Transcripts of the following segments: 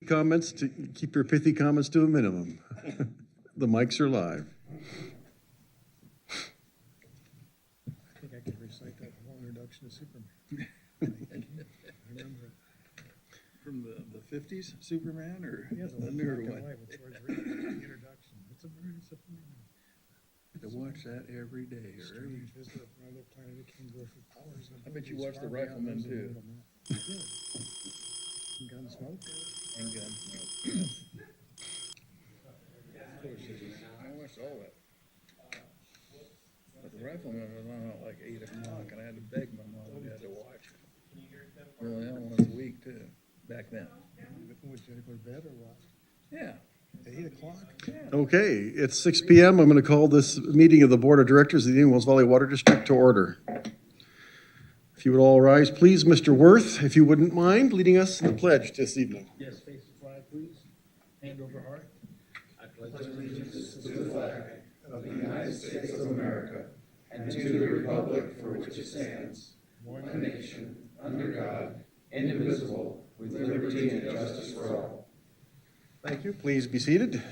Comments, to keep your pithy comments to a minimum. The mics are live. I think I could recite that whole introduction to Superman. I remember it. From the 50s, Superman, or Yeah, the newer black and one? white with George Reed, the introduction. It's a To watch that every day, or every. strange visit of another planet that can go for powers. I bet you watched The Rifleman, too. Gunsmoke. And Gunsmoke. Of course, I watched all that. But The Rifleman was on at like 8 o'clock, and I had to beg my mom and dad to watch it. Well, yeah, once a week, too, back then. Would you go to bed or what? Yeah. At 8 o'clock? Okay, it's 6 p.m. I'm going to call this meeting of the Board of Directors of the Indian Wells Valley Water District to order. If you would all rise, please. Mr. Worth, if you wouldn't mind leading us in the pledge this evening. Yes, face the flag, please. Hand over heart. I pledge allegiance to the flag of the United States of America and to the republic for which it stands, one nation, under God, indivisible, with liberty and justice for all. Thank you. Please be seated.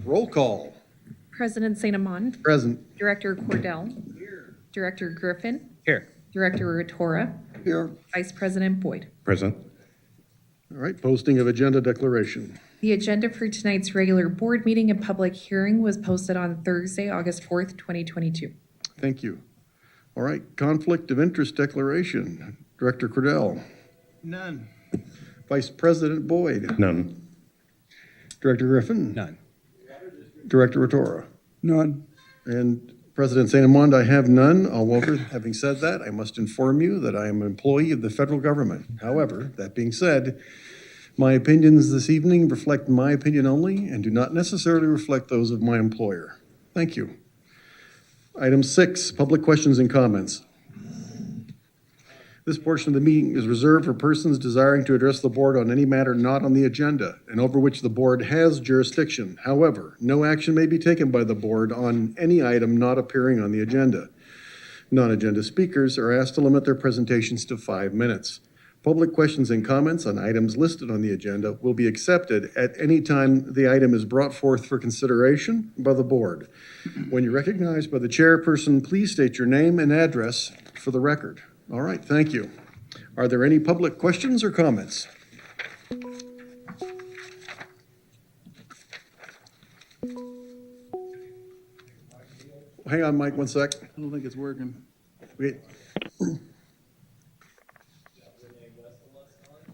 Roll call. President St. Amand. Present. Director Cordell. Here. Director Griffin. Here. Director Rotora. Here. Vice President Boyd. Present. All right, posting of agenda declaration. The agenda for tonight's regular board meeting and public hearing was posted on Thursday, August 4th, 2022. Thank you. All right, conflict of interest declaration. Director Cordell. None. Vice President Boyd. None. Director Griffin. None. Director Rotora. None. And President St. Amand, I have none. However, having said that, I must inform you that I am an employee of the federal government. However, that being said, my opinions this evening reflect my opinion only and do not necessarily reflect those of my employer. Thank you. Item 6, public questions and comments. This portion of the meeting is reserved for persons desiring to address the board on any matter not on the agenda and over which the board has jurisdiction. However, no action may be taken by the board on any item not appearing on the agenda. Non-agenda speakers are asked to limit their presentations to 5 minutes. Public questions and comments on items listed on the agenda will be accepted at any time the item is brought forth for consideration by the board. When you're recognized by the chairperson, please state your name and address for the record. All right, thank you. Are there any public questions or comments? Hang on, Mike, one sec. I don't think it's working. Wait.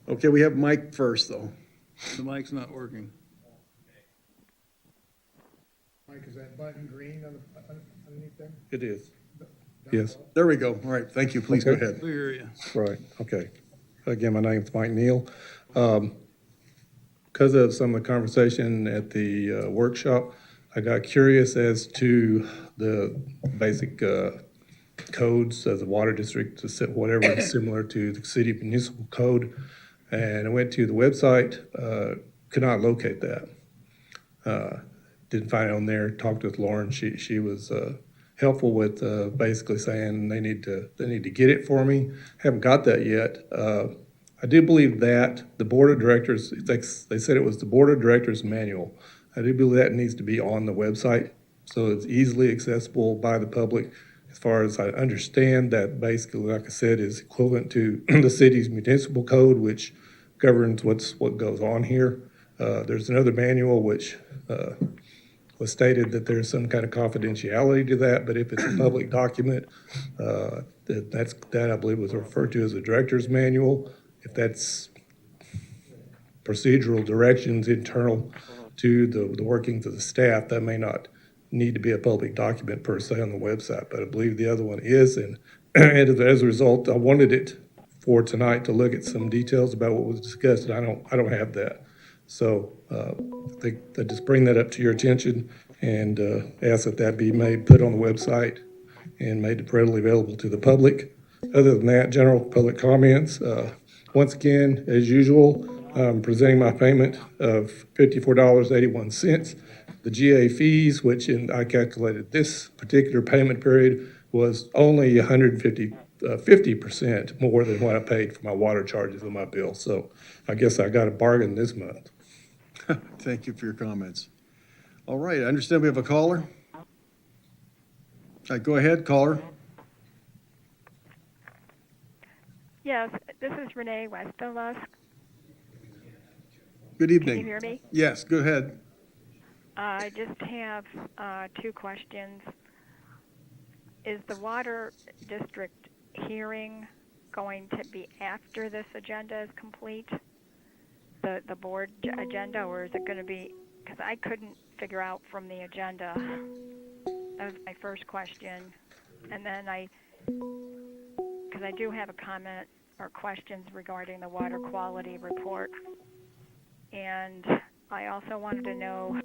Okay, we have Mike first, though. The mic's not working. Mike, is that button green underneath there? It is. Down Yes. below? There we go. All right, thank you. Please go Okay. ahead. We hear you. Right, okay. Again, my name's Mike Neal. Because of some of the conversation at the workshop, I got curious as to the basic codes of the water district, to set whatever is similar to the city municipal code. And I went to the website, could not locate that. Didn't find it on there. Talked with Lauren. She was helpful with basically saying they need to get it for me. Haven't got that yet. I do believe that the board of directors, they said it was the board of directors manual. I do believe that needs to be on the website so it's easily accessible by the public. As far as I understand, that basically, like I said, is equivalent to the city's municipal code, which governs what goes on here. There's another manual which was stated that there's some kind of confidentiality to that, but if it's a public document, that I believe was referred to as a director's manual. If that's procedural directions internal to the workings of the staff, that may not need to be a public document per se on the website, but I believe the other one is. And as a result, I wanted it for tonight to look at some details about what was discussed, and I don't have that. So I think I just bring that up to your attention and ask that be put on the website and made readily available to the public. Other than that, general public comments. Once again, as usual, I'm presenting my payment of $54.81. The GA fees, which I calculated this particular payment period, was only $150 50% more than what I paid for my water charges on my bill. So I guess I got a bargain this month. Thank you for your comments. All right, I understand we have a caller. All right, go ahead, caller. Yes, this is Renee Westenlusk. Good Can evening. you hear me? Yes, go ahead. I just have two questions. Is the water district hearing going to be after this agenda is complete? The board agenda, or is it going to be, because I couldn't figure out from the agenda. That was my first question. And then because I do have a comment or questions regarding the water quality report. And I also wanted to know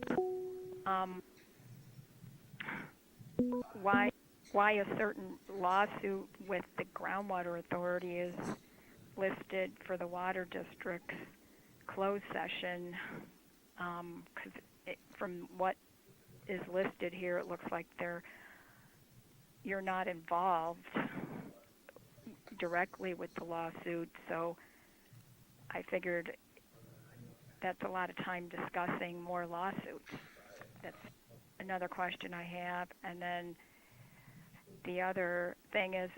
why a certain lawsuit with the groundwater authority is listed for the water district's closed session. Because from what is listed here, it looks like you're not involved directly with the lawsuit. So I figured that's a lot of time discussing more lawsuits. That's another question I have. And then the other thing is,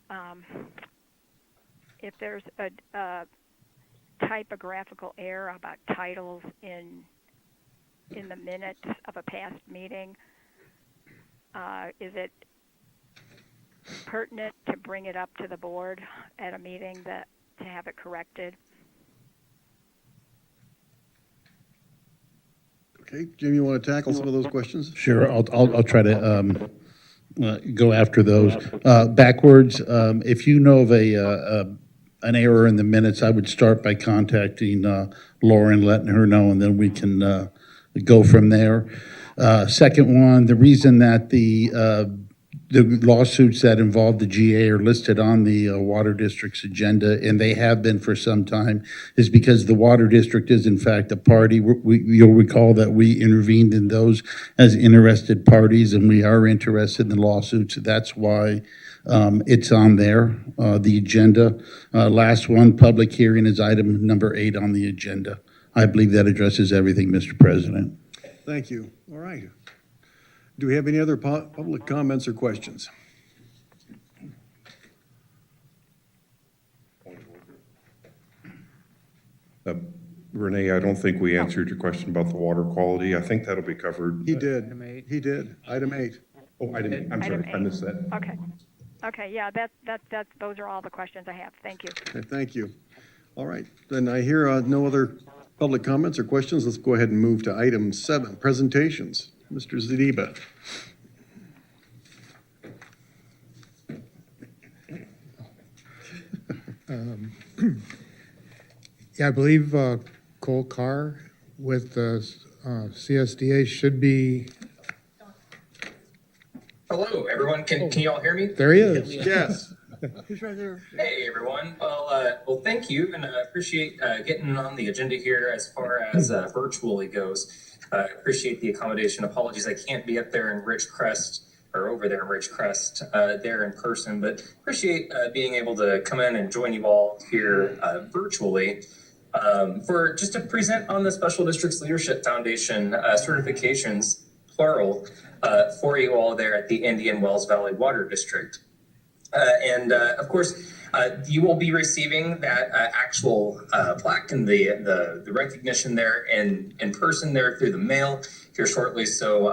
if there's a typographical error about titles in the minutes of a past meeting, is it pertinent to bring it up to the board at a meeting to have it corrected? Okay, Jim, you want to tackle some of those questions? Sure, I'll try to go after those. Backwards, if you know of an error in the minutes, I would start by contacting Laura and letting her know, and then we can go from there. Second one, the reason that the lawsuits that involve the GA are listed on the Water District's agenda, and they have been for some time, is because the Water District is in fact a party. You'll recall that we intervened in those as interested parties, and we are interested in the lawsuits. That's why it's on there, the agenda. Last one, public hearing is item number 8 on the agenda. I believe that addresses everything, Mr. President. Thank you. All right. Do we have any other public comments or questions? Renee, I don't think we answered your question about the water quality. I think that'll be covered. He did. Item 8. He did. Item 8. Oh, I didn't, I'm sorry, I missed that. Okay, yeah, those are all the questions I have. Thank you. Okay, thank you. All right, then I hear no other public comments or questions. Let's go ahead and move to item 7, presentations. Mr. Zadiba. Yeah, I believe Cole Carr with the CSDA should be, Hello, everyone. Can you all hear me? there he is. Yes. He's right there. Hey, everyone. Well, thank you, and appreciate getting on the agenda here as far as virtually goes. Appreciate the accommodation. Apologies, I can't be up there in Ridgecrest or over there in Ridgecrest there in person, but appreciate being able to come in and join you all here virtually for just to present on the Special Districts Leadership Foundation certifications, plural, for you all there at the Indian Wells Valley Water District. Of course, you will be receiving that actual plaque and the recognition there in person there through the mail here shortly. So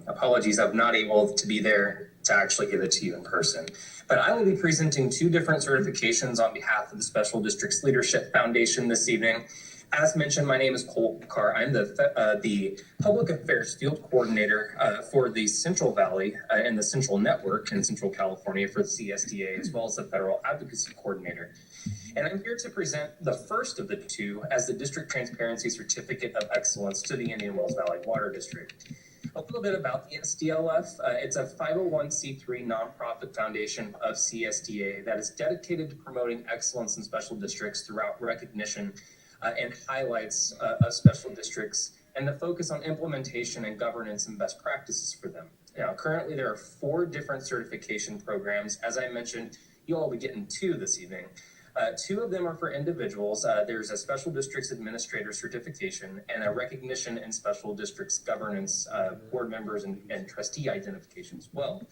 apologies, I'm not able to be there to actually give it to you in person. But I will be presenting 2 different certifications on behalf of the Special Districts Leadership Foundation this evening. As mentioned, my name is Cole Carr. I'm the Public Affairs Field Coordinator for the Central Valley and the Central Network in Central California for the CSDA, as well as the Federal Advocacy Coordinator. And I'm here to present the first of the 2 as the District Transparency Certificate of Excellence to the Indian Wells Valley Water District. A little bit about the SDLF. It's a 501c3 nonprofit foundation of CSDA that is dedicated to promoting excellence in special districts throughout recognition and highlights of special districts and the focus on implementation and governance and best practices for them. Now, currently there are 4 different certification programs. As I mentioned, you all will be getting two this evening. Two of them are for individuals. There's a Special Districts Administrator certification and a recognition in Special Districts governance, board members and trustee identification as well.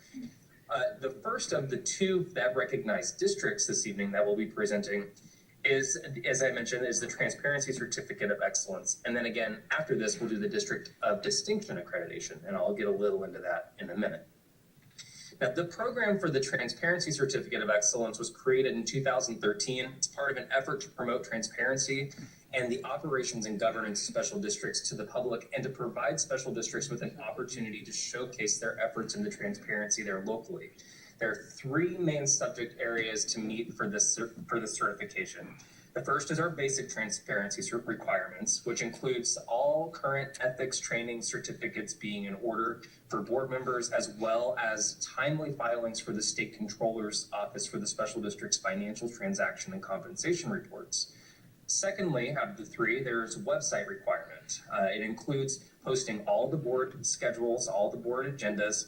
The first of the two that recognize districts this evening that we'll be presenting is, as I mentioned, is the Transparency Certificate of Excellence. And then again, after this, we'll do the District of Distinction Accreditation, and I'll get a little into that in a minute. Now, the program for the Transparency Certificate of Excellence was created in 2013. It's part of an effort to promote transparency and the operations and governance of special districts to the public, and to provide special districts with an opportunity to showcase their efforts in the transparency there locally. There are three main subject areas to meet for this certification. The first is our basic transparency requirements, which includes all current ethics training certificates being in order for board members, as well as timely filings for the State Controller's Office for the special district's financial transaction and compensation reports. Secondly, out of the three, there's a website requirement. It includes posting all the board schedules, all the board agendas,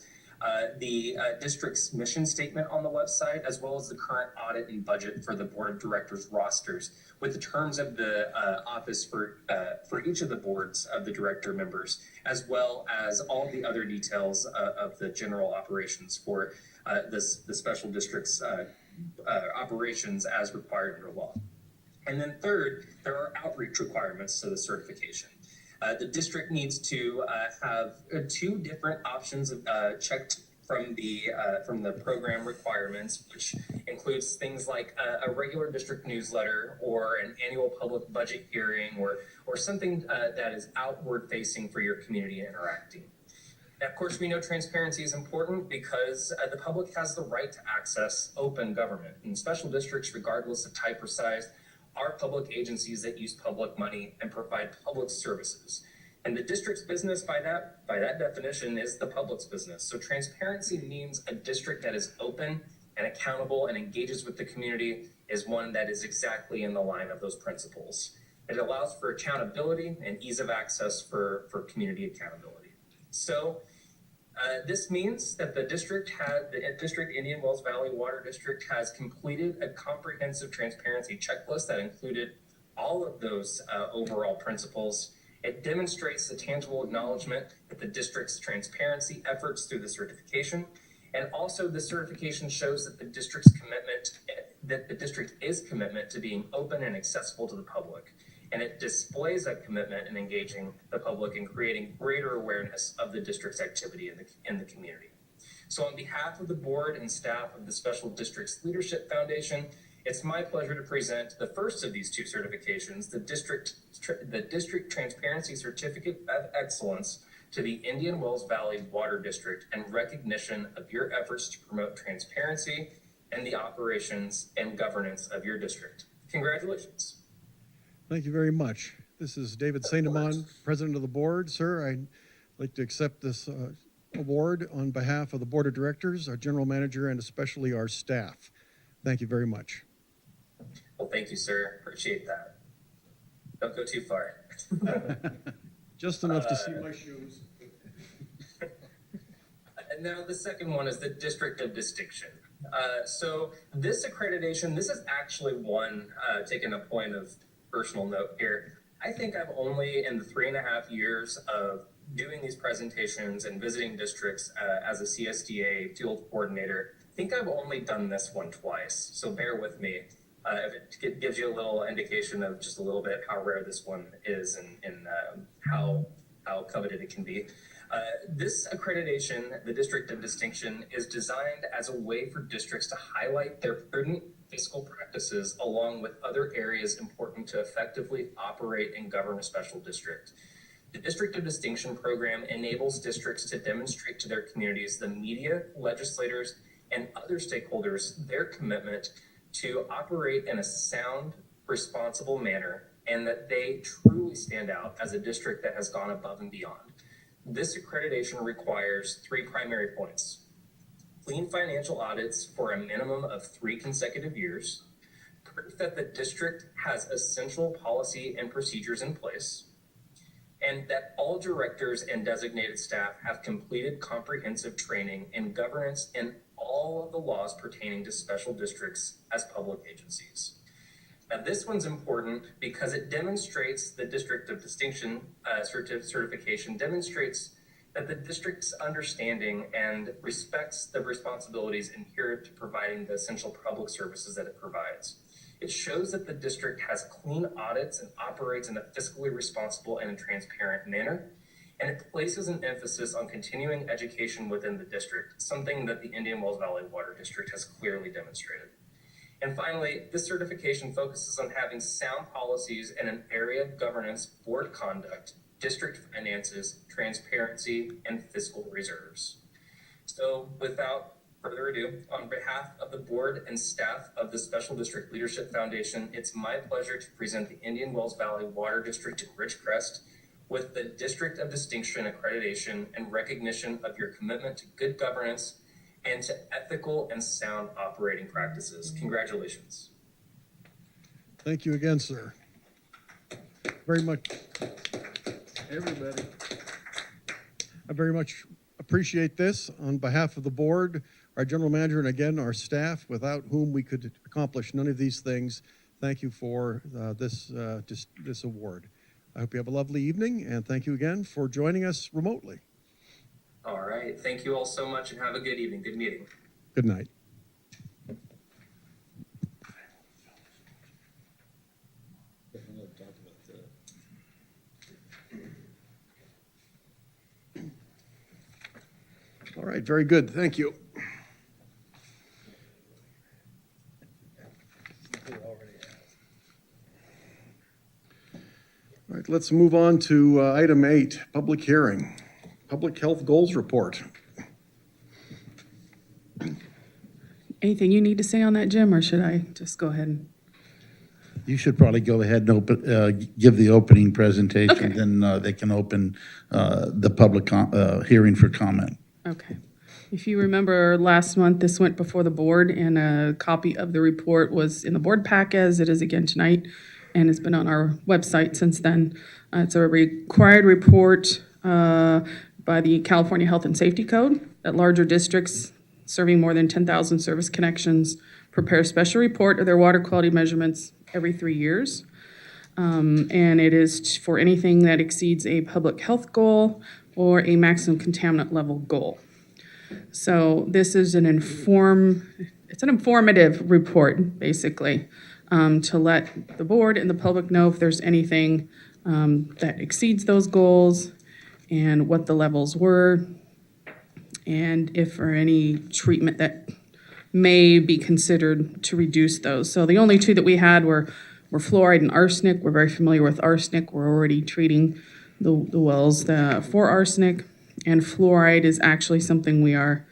the district's mission statement on the website, as well as the current audit and budget for the board of directors rosters, with the terms of the office for each of the boards of the director members, as well as all the other details of the general operations for the special district's operations as required under law. And then third, there are outreach requirements to the certification. The district needs to have two different options checked from the program requirements, which includes things like a regular district newsletter or an annual public budget hearing, or something that is outward facing for your community interacting. Now, of course, we know transparency is important because the public has the right to access open government. And special districts, regardless of type or size, are public agencies that use public money and provide public services. And the district's business, by that definition, is the public's business. So transparency means a district that is open and accountable and engages with the community is one that is exactly in the line of those principles. It allows for accountability and ease of access for community accountability. So this means that the district Indian Wells Valley Water District has completed a comprehensive transparency checklist that included all of those overall principles. It demonstrates the tangible acknowledgement that the district's transparency efforts through the certification, and also the certification shows that the district is commitment to being open and accessible to the public. And it displays that commitment in engaging the public and creating greater awareness of the district's activity in the community. So on behalf of the board and staff of the Special Districts Leadership Foundation, it's my pleasure to present the first of these two certifications, the District Transparency Certificate of Excellence to the Indian Wells Valley Water District, and recognition of your efforts to promote transparency and the operations and governance of your district. Congratulations. Thank you very much. This is David Saint-Amand, President of the Board. Sir, I'd like to accept this award on behalf of the Board of Directors, our General Manager, and especially our staff. Thank you very much. Well, thank you, sir. Appreciate that. Don't go too far. Just enough to see my shoes. And now the second one is the District of Distinction. So this accreditation, this is actually one, taking a point of personal note here. I think I've only, in the 3.5 years of doing these presentations and visiting districts as a CSDA field coordinator, I think I've only done this one twice. So bear with me. If it gives you a little indication of just a little bit how rare this one is and how coveted it can be. This accreditation, the District of Distinction, is designed as a way for districts to highlight their prudent fiscal practices along with other areas important to effectively operate and govern a special district. The District of Distinction program enables districts to demonstrate to their communities, the media, legislators, and other stakeholders their commitment to operate in a sound, responsible manner, and that they truly stand out as a district that has gone above and beyond. This accreditation requires 3 primary points: clean financial audits for a minimum of 3 consecutive years, proof that the district has essential policy and procedures in place, and that all directors and designated staff have completed comprehensive training in governance and all of the laws pertaining to special districts as public agencies. Now, this one's important because it demonstrates the District of Distinction certification demonstrates that the district's understanding and respects the responsibilities inherent to providing the essential public services that it provides. It shows that the district has clean audits and operates in a fiscally responsible and transparent manner. And it places an emphasis on continuing education within the district, something that the Indian Wells Valley Water District has clearly demonstrated. And finally, this certification focuses on having sound policies in an area of governance, board conduct, district finances, transparency, and fiscal reserves. So without further ado, on behalf of the board and staff of the Special District Leadership Foundation, it's my pleasure to present the Indian Wells Valley Water District in Ridgecrest with the District of Distinction accreditation and recognition of your commitment to good governance and to ethical and sound operating practices. Congratulations. Thank you again, sir. Very much. Everybody. I very much appreciate this on behalf of the board, our general manager, and again, our staff, without whom we could accomplish none of these things. Thank you for this award. I hope you have a lovely evening, and thank you again for joining us remotely. All right. Thank you all so much and have a good evening. Good meeting. Good night. All right, very good. Thank you. All right, let's move on to item 8, public hearing, public health goals report. Anything you need to say on that, Jim, or should I just go ahead and? You should probably go ahead and give the opening presentation, Okay. then they can open the public hearing for comment. Okay. If you remember, last month, this went before the board, and a copy of the report was in the board pack, as it is again tonight, and it's been on our website since then. It's a required report by the California Health and Safety Code that larger districts serving more than 10,000 service connections prepare a special report of their water quality measurements every 3 years. And it is for anything that exceeds a public health goal or a maximum contaminant level goal. So this is it's an informative report, basically, to let the board and the public know if there's anything that exceeds those goals and what the levels were, and if for any treatment that may be considered to reduce those. So the only two that we had were fluoride and arsenic. We're very familiar with arsenic. We're already treating the wells for arsenic, and fluoride is actually something we are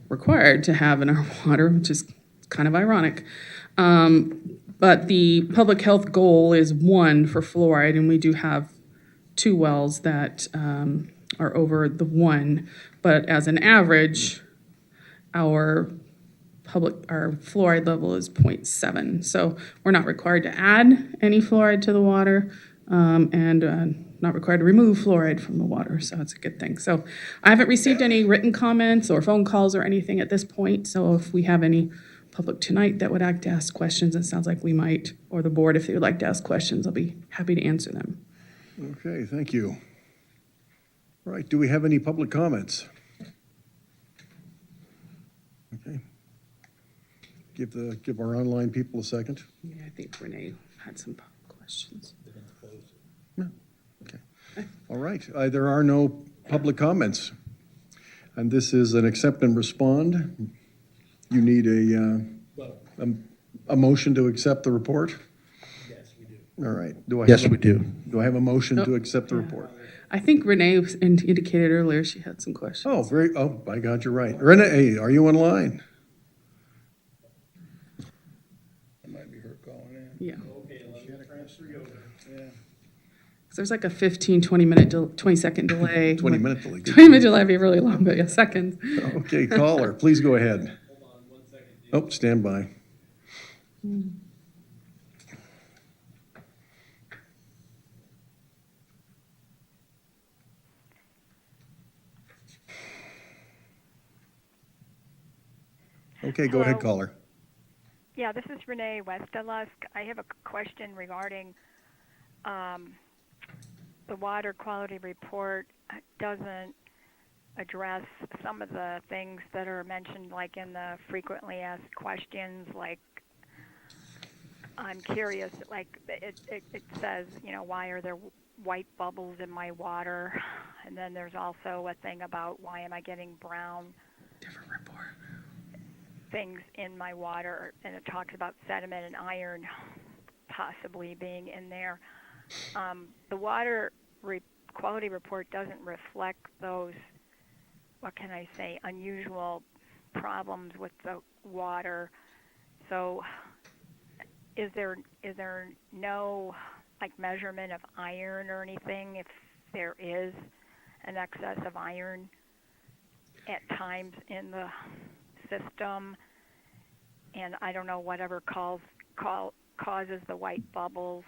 required to have in our water, which is kind of ironic. But the public health goal is 1 for fluoride, and we do have 2 wells that are over the 1. But as an average, our fluoride level is 0.7. So we're not required to add any fluoride to the water, and not required to remove fluoride from the water. So it's a good thing. So I haven't received any written comments or phone calls or anything at this point. So if we have any public tonight that would like to ask questions, it sounds like we might, or the board, if they would like to ask questions, I'll be happy to answer them. Okay, thank you. All right, do we have any public comments? Okay. Give our online people a second. Yeah, I think Renee had some questions. Okay. All right, there are no public comments. And this is an accept and respond. You need a motion to accept the report? Yes, we do. All right. Yes, we do. Do I have a motion to Oh, accept the yeah. report? I think Renee indicated earlier she had some questions. Oh, by God, you're right. Renee, are you online? That might be her calling in. Yeah. Okay, she had a transfer over. Yeah. 'Cause there's like a 20-second delay. 20-minute delay. 20-minute delay would be really long, but yeah, seconds. Okay, caller, please go ahead. Hold on 1 second. Oh, stand by. Okay, go ahead, Hello. caller. Yeah, this is Renee Westalusk. I have a question regarding the water quality report doesn't address some of the things that are mentioned, like in the frequently asked questions. Like, I'm curious, like it says, why are there white bubbles in my water? And then there's also a thing about why am I getting brown things in my water, and it talks about sediment and iron possibly being in there. The water quality report doesn't reflect those, what can I say, unusual problems with the water. So is there no like measurement of iron or anything if there is an excess of iron at times in the system? And I don't know, whatever causes the white bubbles.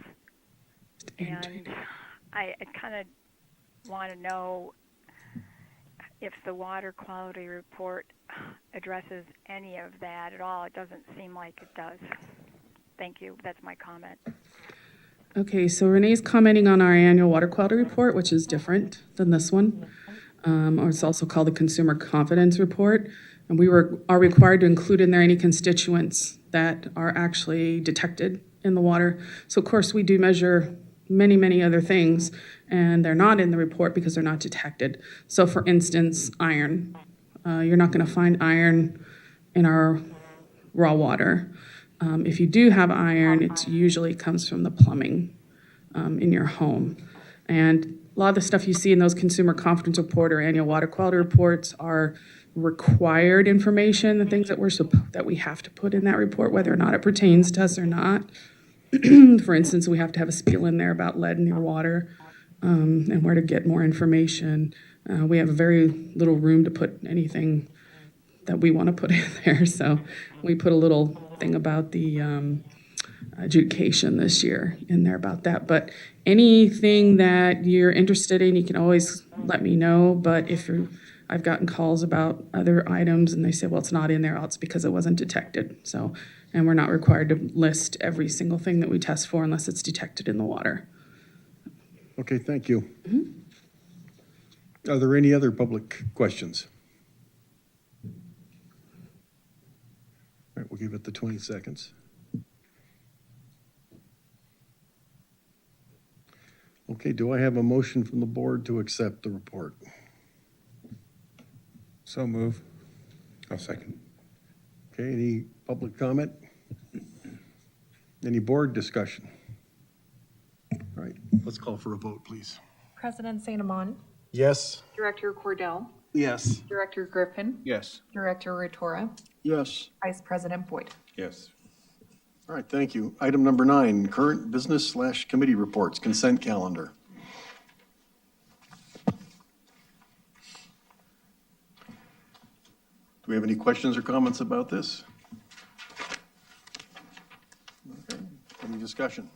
And I kind of want to know if the water quality report addresses any of that at all. It doesn't seem like it does. Thank you. That's my comment. Okay, so Renee's commenting on our annual water quality report, which is different than this one. Or it's also called the Consumer Confidence Report. And we are required to include in there any constituents that are actually detected in the water. So of course we do measure many, many other things, and they're not in the report because they're not detected. So for instance, iron. You're not gonna find iron in our raw water. If you do have iron, it usually comes from the plumbing in your home. And a lot of the stuff you see in those Consumer Confidence Report or annual water quality reports are required information, the things that we have to put in that report, whether or not it pertains to us or not. For instance, we have to have a spiel in there about lead in your water and where to get more information. We have very little room to put anything that we want to put in there, so we put a little thing about the adjudication this year in there about that. But anything that you're interested in, you can always let me know. But I've gotten calls about other items and they say, well, it's not in there, it's because it wasn't detected. So, and we're not required to list every single thing that we test for unless it's detected in the water. Okay, thank you. Are there any other public questions? All right, we'll give it the 20 seconds. Okay, do I have a motion from the board to accept the report? So move. I'll second. Okay, any public comment? Any board discussion? All right, let's call for a vote, please. President St. Amand, Yes. Director Cordell, Yes. Director Griffin, Yes. Director Rotora, Yes. Vice President Boyd. Yes. All right, thank you. Item number 9, current business/committee reports, consent calendar. Do we have any questions or comments about this? Okay, any discussion?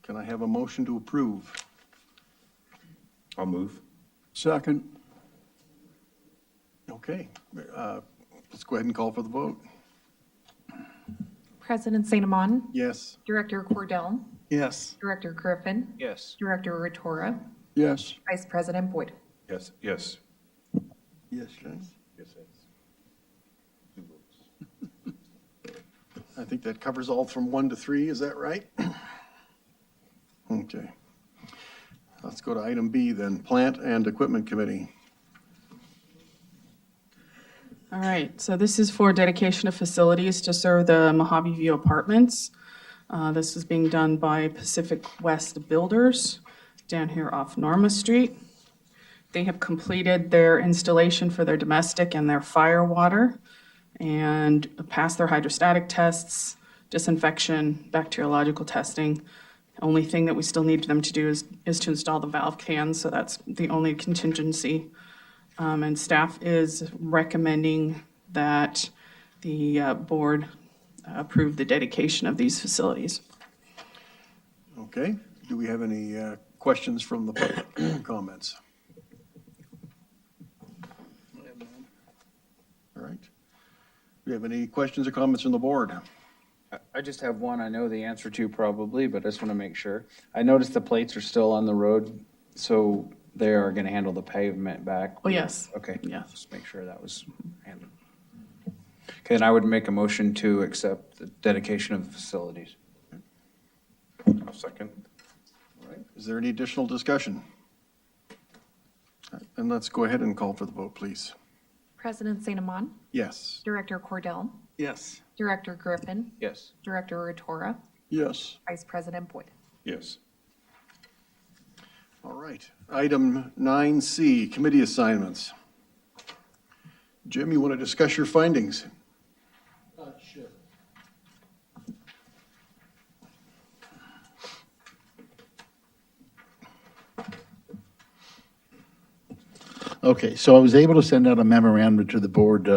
Can I have a motion to approve? I'll move. Second. Okay, let's go ahead and call for the vote. President St. Amand, Yes. Director Cordell, Yes. Director Griffin, Yes. Director Rotora, Yes. Vice President Boyd. Yes, yes. Yes, James. Yes, yes. Two votes. I think that covers all from 1 to 3, is that right? Okay. Let's go to item B then, Plant and Equipment Committee. All right, so this is for dedication of facilities to serve the Mojave View Apartments. This is being done by Pacific West Builders down here off Norma Street. They have completed their installation for their domestic and their fire water and passed their hydrostatic tests, disinfection, bacteriological testing. Only thing that we still need them to do is to install the valve cans, so that's the only contingency. And staff is recommending that the board approve the dedication of these facilities. Okay, do we have any questions from the public? Comments? All right. you have any questions or comments from the board? I just have one I know the answer to probably, but I just want to make sure. I noticed the plates are still on the road, so they are going to handle the pavement back. Oh, yes. Okay. Yes. Just make sure that was handled. Okay, and I would make a motion to accept the dedication of the facilities. I'll second. All right. Is there any additional discussion? And let's go ahead and call for the vote, please. President St. Amand, Yes. Director Cordell, Yes. Director Griffin, Yes. Director Rotora, Yes. Vice President Boyd. Yes. All right. Item 9C, committee assignments. Jim, you want to discuss your findings? Sure. Okay, so I was able to send out a memorandum to the board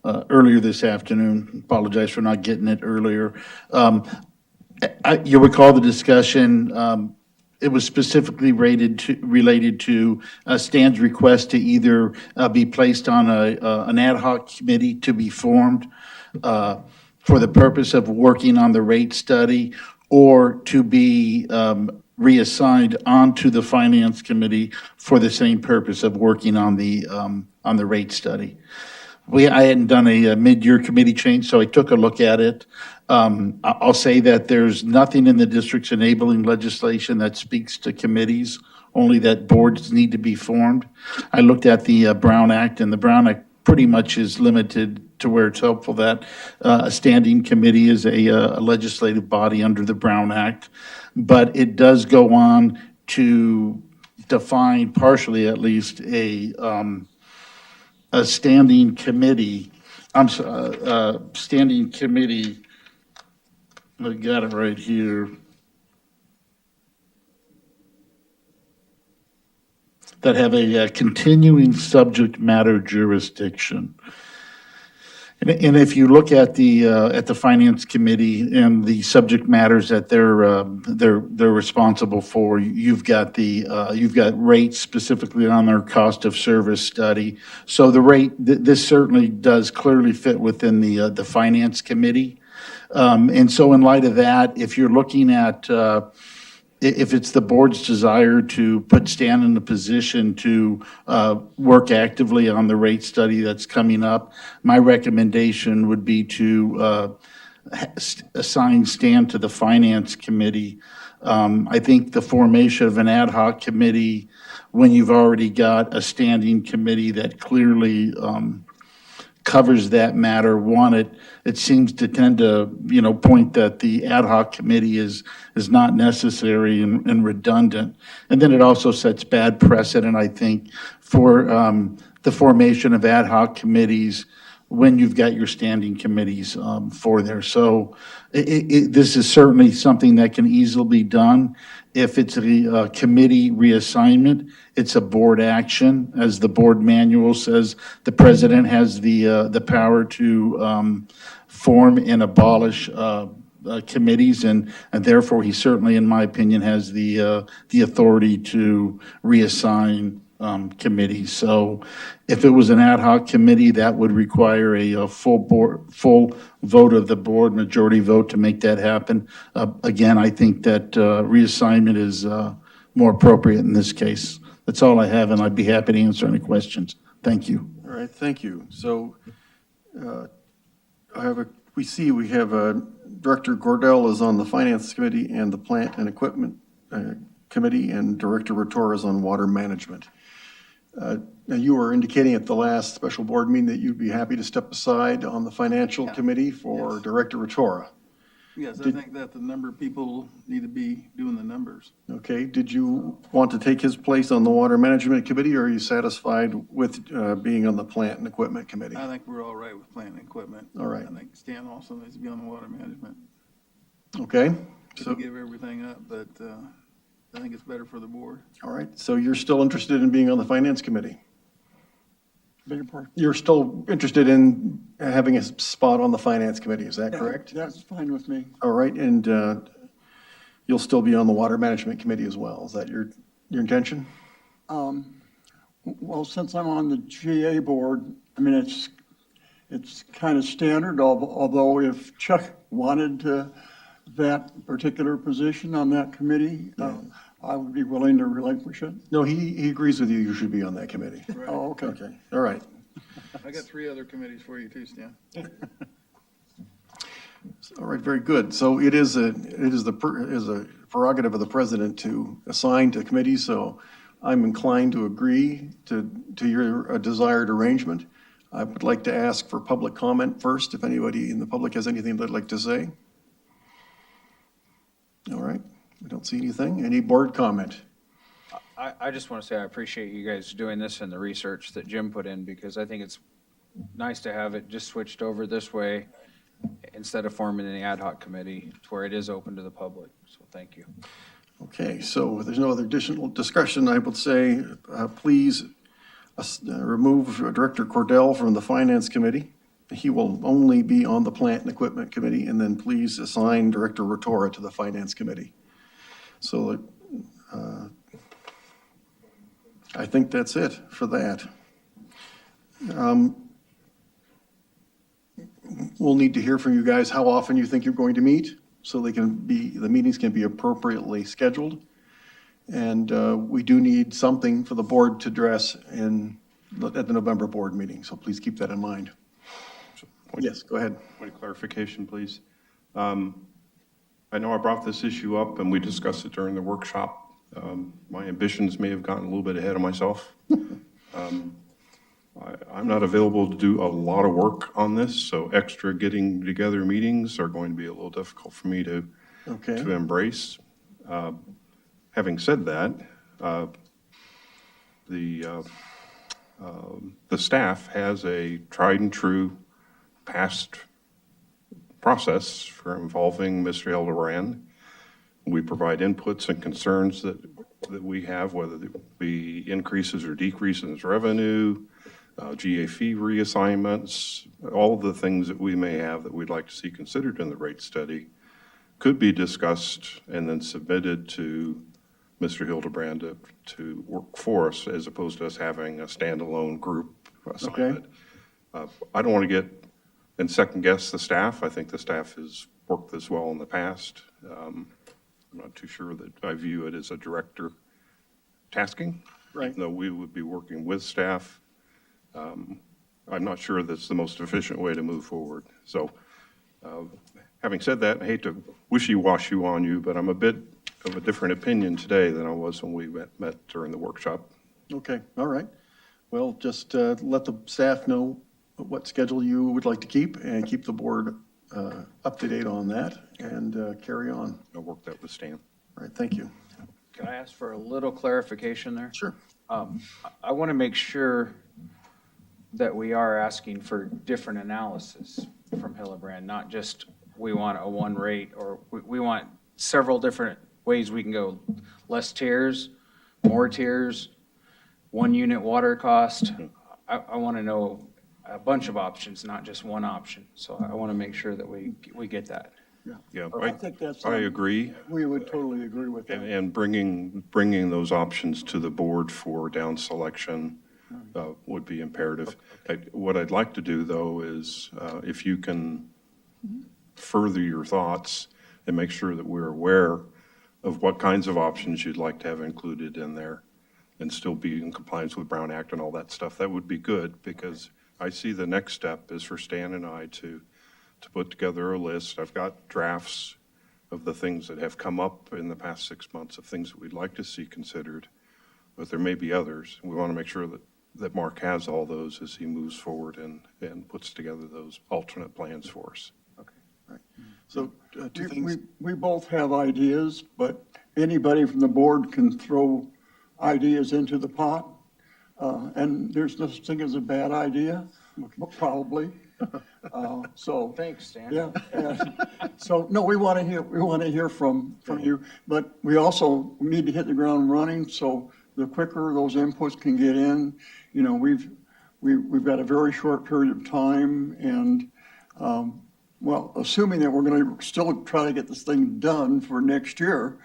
earlier this afternoon. Apologize for not getting it earlier. You'll recall the discussion. It was specifically related to Stan's request to either be placed on an ad hoc committee to be formed for the purpose of working on the rate study, or to be reassigned onto the finance committee for the same purpose of working on the rate study. I hadn't done a mid-year committee change, so I took a look at it. I'll say that there's nothing in the district's enabling legislation that speaks to committees, only that boards need to be formed. I looked at the Brown Act, and the Brown Act pretty much is limited to where it's helpful that a standing committee is a legislative body under the Brown Act. But it does go on to define, partially at least, a standing committee. Standing committee, I got it right here, that have a continuing subject matter jurisdiction. And if you look at the finance committee and the subject matters that they're responsible for, you've got rates specifically on their cost of service study. So the rate, this certainly does clearly fit within the finance committee. And so in light of that, if you're looking at if it's the board's desire to put Stan in the position to work actively on the rate study that's coming up, my recommendation would be to assign Stan to the finance committee. I think the formation of an ad hoc committee, when you've already got a standing committee that clearly covers that matter, it seems to tend to, point that the ad hoc committee is not necessary and redundant. And then it also sets bad precedent, I think, for the formation of ad hoc committees when you've got your standing committees for there. So this is certainly something that can easily be done. If it's a committee reassignment, it's a board action. As the board manual says, the president has the power to form and abolish committees, and therefore he certainly, in my opinion, has the authority to reassign committees. So if it was an ad hoc committee, that would require a full vote of the board, majority vote to make that happen. Again, I think that reassignment is more appropriate in this case. That's all I have, and I'd be happy to answer any questions. Thank you. All right, thank you. So we have Director Gordell is on the Finance Committee and the Plant and Equipment Committee, and Director Rotora is on Water Management. Now, you were indicating at the last special board meeting that you'd be happy to step aside on the Financial Committee for Yes. Director Rotora. Yes, I think that the number of people need to be doing the numbers. Okay, did you want to take his place on the Water Management Committee, or are you satisfied with being on the Plant and Equipment Committee? I think we're all right with plant and equipment. All right. I think Stan also needs to be on the water management. Okay, So so, give everything up, but I think it's better for the board. all right, so you're still interested in being on the Finance Committee? Beg your pardon? You're still interested in having a spot on the Finance Committee, is that correct? That's fine with me. All right, and you'll still be on the Water Management Committee as well, is that your intention? Well, since I'm on the GA board, I mean, it's kind of standard, although if Chuck wanted that particular position on that committee, I would be willing to relinquish it. No, he agrees with you, you should be on that committee. Oh, okay. Okay, all right. I got 3 other committees for you too, Stan. All right, very good. So it is a prerogative of the president to assign to committees, so I'm inclined to agree to your desired arrangement. I would like to ask for public comment first, if anybody in the public has anything they'd like to say. All right, we don't see anything. Any board comment? I just want to say I appreciate you guys doing this and the research that Jim put in, because I think it's nice to have it just switched over this way instead of forming the ad hoc committee to where it is open to the public. So thank you. Okay, so if there's no other additional discussion, I would say, please remove Director Cordell from the Finance Committee. He will only be on the Plant and Equipment Committee, and then please assign Director Rotora to the Finance Committee. So I think that's it for that. We'll need to hear from you guys how often you think you're going to meet, so the meetings can be appropriately scheduled. And we do need something for the board to address at the November board meeting, so please keep that in mind. Yes, go ahead. Point of clarification, please. I know I brought this issue up and we discussed it during the workshop. My ambitions may have gotten a little bit ahead of myself. I'm not available to do a lot of work on this, so extra getting together meetings are going to be a little difficult for me to embrace. Having said that, the staff has a tried and true past process for involving Mr. Hildebrand. We provide inputs and concerns that we have, whether it be increases or decreases in revenue, GA fee reassignments, all of the things that we may have that we'd like to see considered in the rate study could be discussed and then submitted to Mr. Hildebrand to work for us, as opposed to us having a standalone group assignment. I don't want to get and second guess the staff. I think the staff has worked this well in the past. I'm not too sure that I view it as a director tasking. Right. Though we would be working with staff. I'm not sure that's the most efficient way to move forward. So having said that, I hate to wishy-washy on you, but I'm a bit of a different opinion today than I was when we met during the workshop. Okay, all right. Well, just let the staff know what schedule you would like to keep and keep the board up to date on that and carry on. I'll work that with Stan. All right, thank you. Can I ask for a little clarification there? Sure. I want to make sure that we are asking for different analysis from Hildebrand, not just we want a one rate, or we want several different ways we can go. Less tiers, more tiers, 1 unit water cost. I want to know a bunch of options, not just one option. So I want to make sure that we get that. Yeah, I think that's. I agree. We would totally agree with that. And bringing those options to the board for down selection would be imperative. What I'd like to do, though, is if you can further your thoughts and make sure that we're aware of what kinds of options you'd like to have included in there and still be in compliance with Brown Act and all that stuff, that would be good, because I see the next step is for Stan and I to put together a list. I've got drafts of the things that have come up in the past 6 months of things that we'd like to see considered, but there may be others. We want to make sure that Mark has all those as he moves forward and puts together those alternate plans for us. Okay, all right. So two things. We both have ideas, but anybody from the board can throw ideas into the pot. And there's no such thing as a bad idea, probably. So Thanks, Stan. yeah. So no, we want to hear from you, but we also need to hit the ground running. So the quicker those inputs can get in, we've got a very short period of time, and well, assuming that we're going to still try to get this thing done for next year,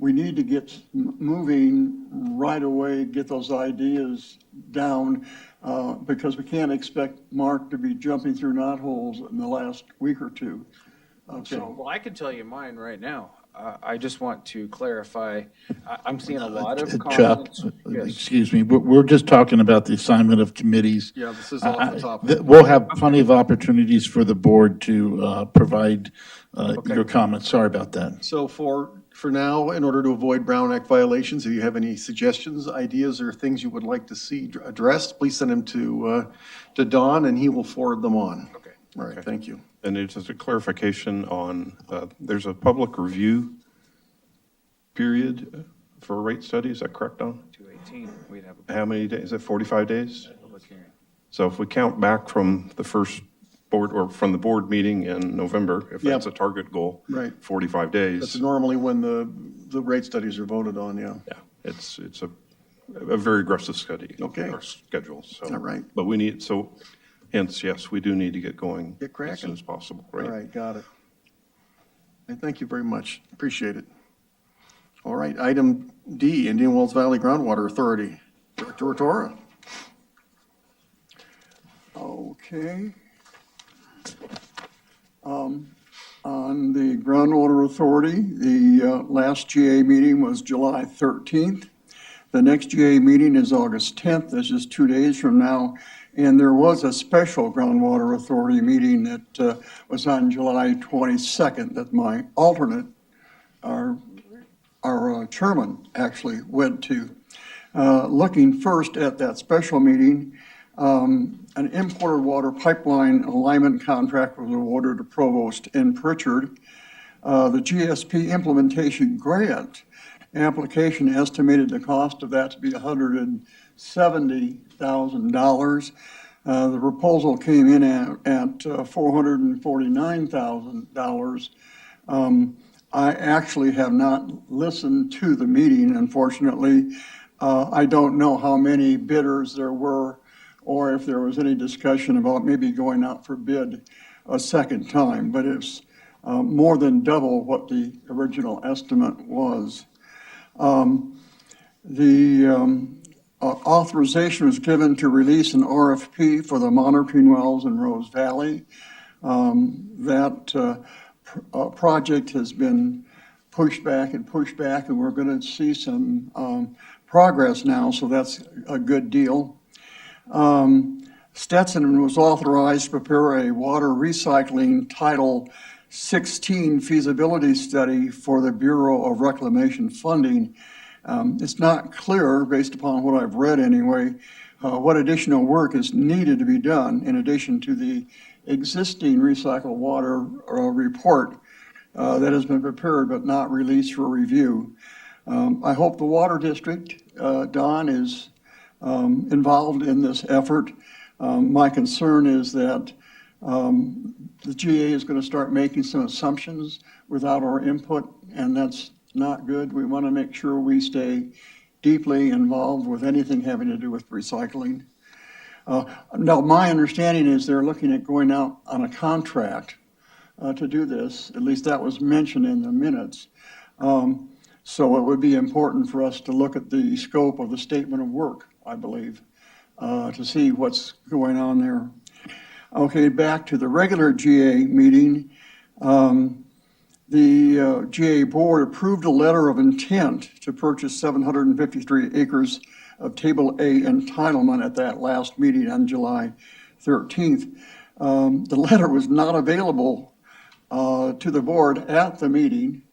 we need to get moving right away, get those ideas down, because we can't expect Mark to be jumping through knotholes in the last week or two. So, Well, I can tell you mine right now. I just want to clarify, I'm seeing a lot of Chuck, comments. Yes. excuse me, we're just talking about the assignment of committees. Yeah, this is off the topic. We'll have plenty of opportunities for the board to provide your comments. Sorry about that. So for now, in order to avoid Brown Act violations, if you have any suggestions, ideas, or things you would like to see addressed, please send them to Don, and he will forward them on. Okay. All right, thank you. And it's just a clarification on, there's a public review period for a rate study, is that correct, Don? 218, we'd have a How many days, is it 45 days? public hearing. So if we count back from the first board, or from the board meeting in November, if that's a target goal. Right. 45 That's days, normally when the rate studies are voted on, yeah. yeah, it's a very aggressive study. Okay. Our schedule, so. All right. But we need, so hence, yes, we do need to get going. Get cracking. As soon as possible, All right? right, got it. And thank you very much, appreciate it. All right, item D, Indian Wells Valley Groundwater Authority, Director Rotora. okay. On the Groundwater Authority, the last GA meeting was July 13th. The next GA meeting is August 10th, that's just 2 days from now. And there was a special Groundwater Authority meeting that was on July 22nd that my alternate, our chairman, actually went to. Looking first at that special meeting, an imported water pipeline alignment contract was awarded to Provost N. Pritchard. The GSP implementation grant application estimated the cost of that to be $170,000. The proposal came in at $449,000. I actually have not listened to the meeting, unfortunately. I don't know how many bidders there were, or if there was any discussion about maybe going out for bid a second time, but it's more than double what the original estimate was. Authorization was given to release an RFP for the monitoring wells in Rose Valley. That project has been pushed back, and we're going to see some progress now, so that's a good deal. Stetson was authorized to prepare a water recycling Title 16 feasibility study for the Bureau of Reclamation funding. It's not clear, based upon what I've read anyway, what additional work is needed to be done in addition to the existing recycled water report that has been prepared but not released for review. I hope the Water District, Don, is involved in this effort. My concern is that the GA is going to start making some assumptions without our input, and that's not good. We want to make sure we stay deeply involved with anything having to do with recycling. Now, my understanding is they're looking at going out on a contract to do this. At least that was mentioned in the minutes. So it would be important for us to look at the scope of the statement of work, I believe, to see what's going on there. Okay, back to the regular GA meeting. The GA board approved a letter of intent to purchase 753 acres of Table A entitlement at that last meeting on July 13th. The letter was not available to the board at the meeting.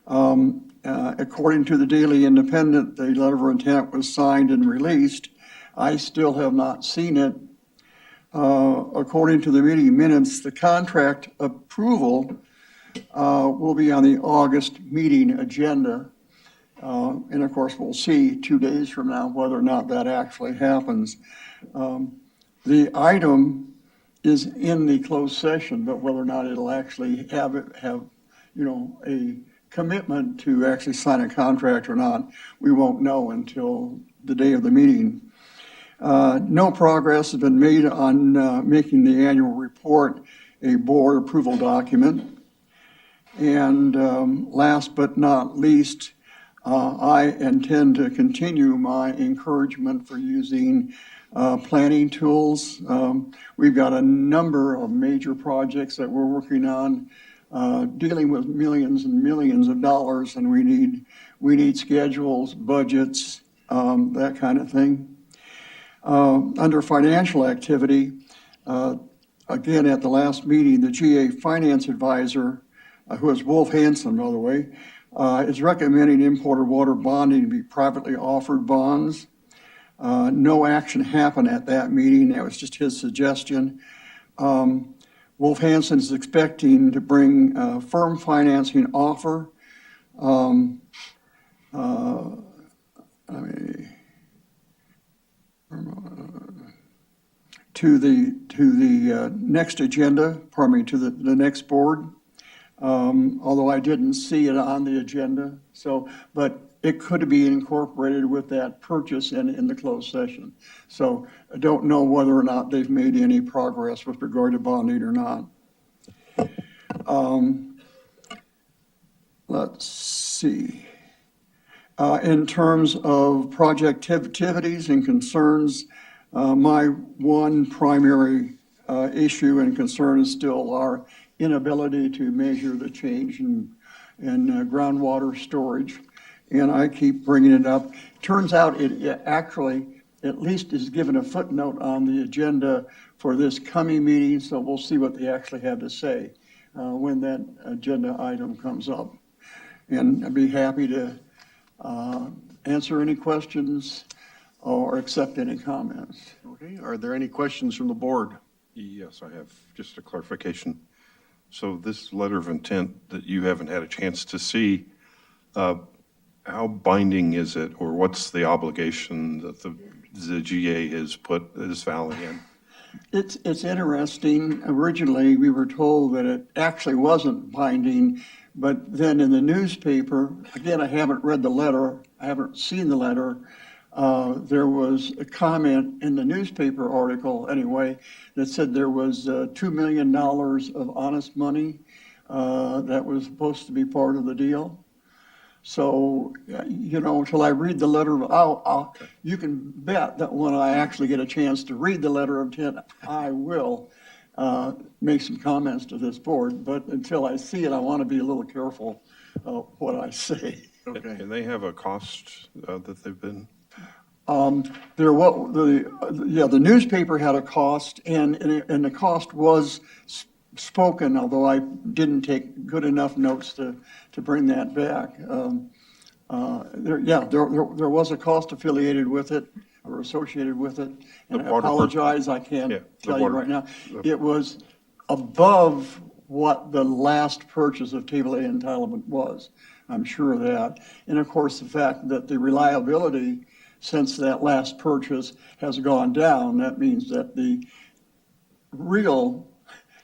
According to the Daily Independent, the letter of intent was signed and released. I still have not seen it. According to the meeting minutes, the contract approval will be on the August meeting agenda. And of course, we'll see 2 days from now whether or not that actually happens. The item is in the closed session, but whether or not it'll actually have a commitment to actually sign a contract or not, we won't know until the day of the meeting. No progress has been made on making the annual report a board approval document. And last but not least, I intend to continue my encouragement for using planning tools. We've got a number of major projects that we're working on, dealing with millions and millions of dollars, and we need schedules, budgets, that kind of thing. Under financial activity, again, at the last meeting, the GA Finance Advisor, who is Wolf Hanson, by the way, is recommending imported water bonding to be privately offered bonds. No action happened at that meeting. That was just his suggestion. Wolf Hanson is expecting to bring a firm financing offer. To the next agenda, pardon me, to the next board. Although I didn't see it on the agenda, but it could be incorporated with that purchase in the closed session. So I don't know whether or not they've made any progress with regard to bonding or not. Let's see. In terms of project activities and concerns, my one primary issue and concern is still our inability to measure the change in groundwater storage. And I keep bringing it up. Turns out it actually at least is given a footnote on the agenda for this coming meeting, so we'll see what they actually have to say when that agenda item comes up. And I'd be happy to answer any questions or accept any comments. Okay, are there any questions from the board? Yes, I have just a clarification. So this letter of intent that you haven't had a chance to see, how binding is it, or what's the obligation that the GA has put this valley in? It's interesting. Originally, we were told that it actually wasn't binding, but then in the newspaper, again, I haven't read the letter, I haven't seen the letter. There was a comment in the newspaper article, anyway, that said there was $2 million of honest money that was supposed to be part of the deal. So, until I read the letter, you can bet that when I actually get a chance to read the letter of intent, I will make some comments to this board. But until I see it, I want to be a little careful of what I say. Okay. And they have a cost that they've been? The newspaper had a cost, and the cost was spoken, although I didn't take good enough notes to bring that back. There was a cost affiliated with it or associated with it, and I apologize, I can't tell you right now. It was above what the last purchase of Table A entitlement was. I'm sure of that. And of course, the fact that the reliability since that last purchase has gone down, that means that the real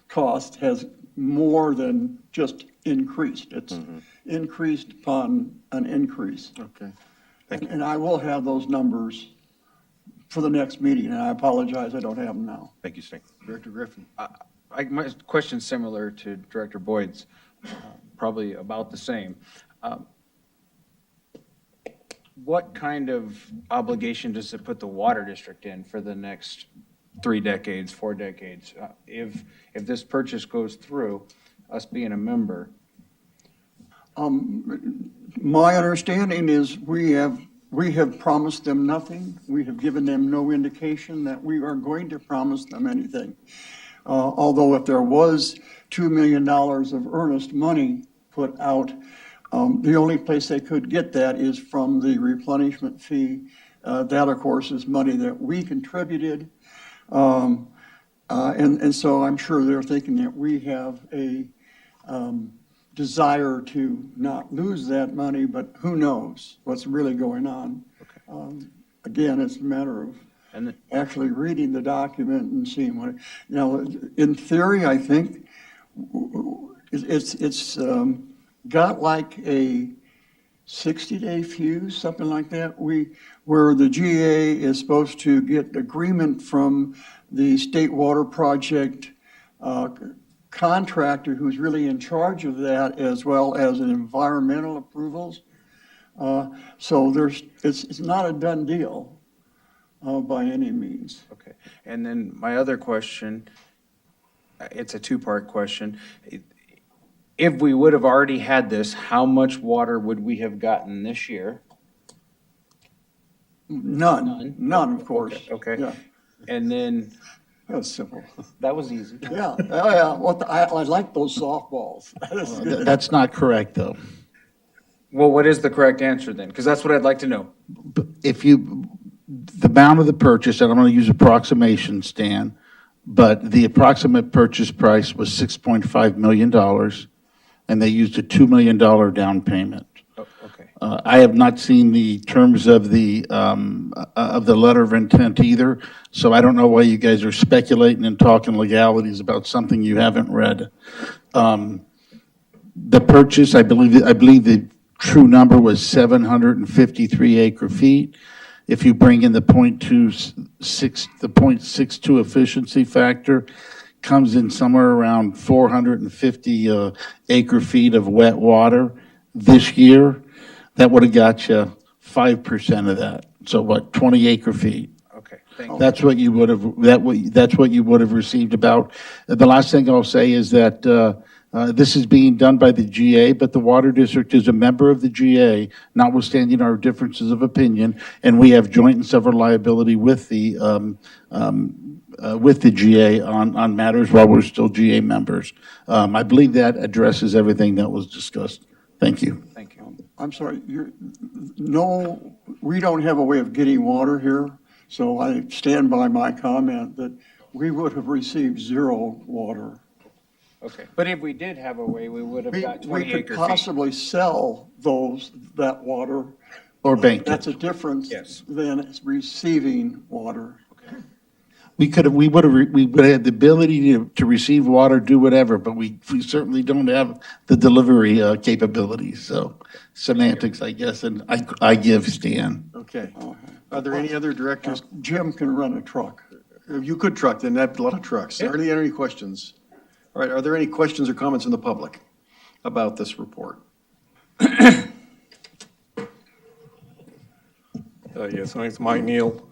cost has more than just increased. It's increased upon an increase. Okay. And I will have those numbers for the next meeting, and I apologize, I don't have them now. Thank you, Sting. Director Griffin. My question's similar to Director Boyd's, probably about the same. What kind of obligation does it put the water district in for the next 3 decades, 4 decades? If this purchase goes through, us being a member? My understanding is we have promised them nothing. We have given them no indication that we are going to promise them anything. Although if there was $2 million of earnest money put out, the only place they could get that is from the replenishment fee. That, of course, is money that we contributed. And so I'm sure they're thinking that we have a desire to not lose that money, but who knows what's really going on. Okay. Again, it's a matter of actually reading the document and seeing what, in theory, I think it's got like a 60-day fuse, something like that, where the GA is supposed to get agreement from the State Water Project contractor who's really in charge of that, as well as an environmental approvals. So it's not a done deal by any means. Okay. And then my other question, it's a two-part question. If we would have already had this, how much water would we have gotten this year? None, of course. Okay. Yeah, And then, that's simple. that was easy. Yeah, oh, yeah, I like those softballs. That's not correct, though. Well, what is the correct answer then? Because that's what I'd like to know. If you, the amount of the purchase, and I'm going to use approximation, Stan, but the approximate purchase price was $6.5 million, and they used a $2 million down payment. Oh, okay. I have not seen the terms of the letter of intent either, so I don't know why you guys are speculating and talking legalities about something you haven't read. The purchase, I believe the true number was 753 acre feet. If you bring in the 0.62 efficiency factor, comes in somewhere around 450 acre feet of wet water this year. That would have got you 5% of that. So what, 20 acre feet? Okay, thank you. That's what you would have, that's what you would have received about. The last thing I'll say is that this is being done by the GA, but the Water District is a member of the GA, notwithstanding our differences of opinion, and we have joint and several liability with the GA on matters while we're still GA members. I believe that addresses everything that was discussed. Thank you. Thank you. I'm sorry, we don't have a way of getting water here, so I stand by my comment that we would have received zero water. Okay, but if we did have a way, we would have got We 20 could acre feet. possibly sell that water. Or bank That's it. a difference Yes. than receiving water. We would have had the ability to receive water, do whatever, but we certainly don't have the delivery capabilities. So semantics, I guess, and I give Stan. Okay. Are there any other directors? Jim can run a truck. If you could truck, then that'd be a lot of trucks. Are there any questions? All right, are there any questions or comments from the public about this report? Yes, my name's Mike Neal.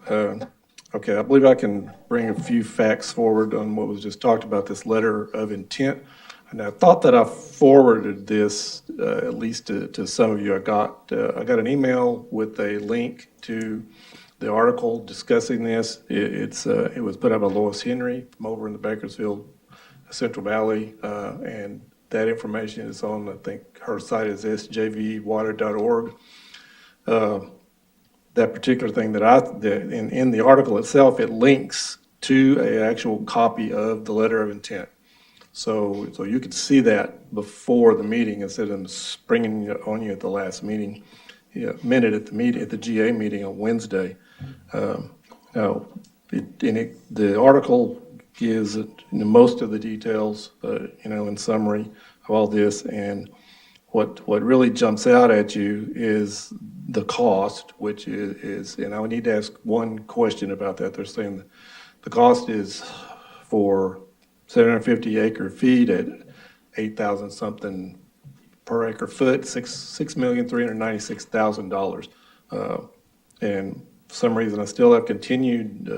Okay, I believe I can bring a few facts forward on what was just talked about, this letter of intent. And I thought that I forwarded this, at least to some of you. I got an email with a link to the article discussing this. It was put out by Lois Henry from over in the Bakersfield Central Valley, and that information is on, I think her site is sjvwater.org. That particular thing in the article itself, it links to an actual copy of the letter of intent. So you could see that before the meeting instead of springing it on you at the last meeting, minute at the GA meeting on Wednesday. The article gives most of the details, in summary of all this, and what really jumps out at you is the cost, which is, and I would need to ask one question about that. They're saying the cost is for 750 acre feet at 8,000 something per acre foot, $6,396,000. And for some reason, I still have continued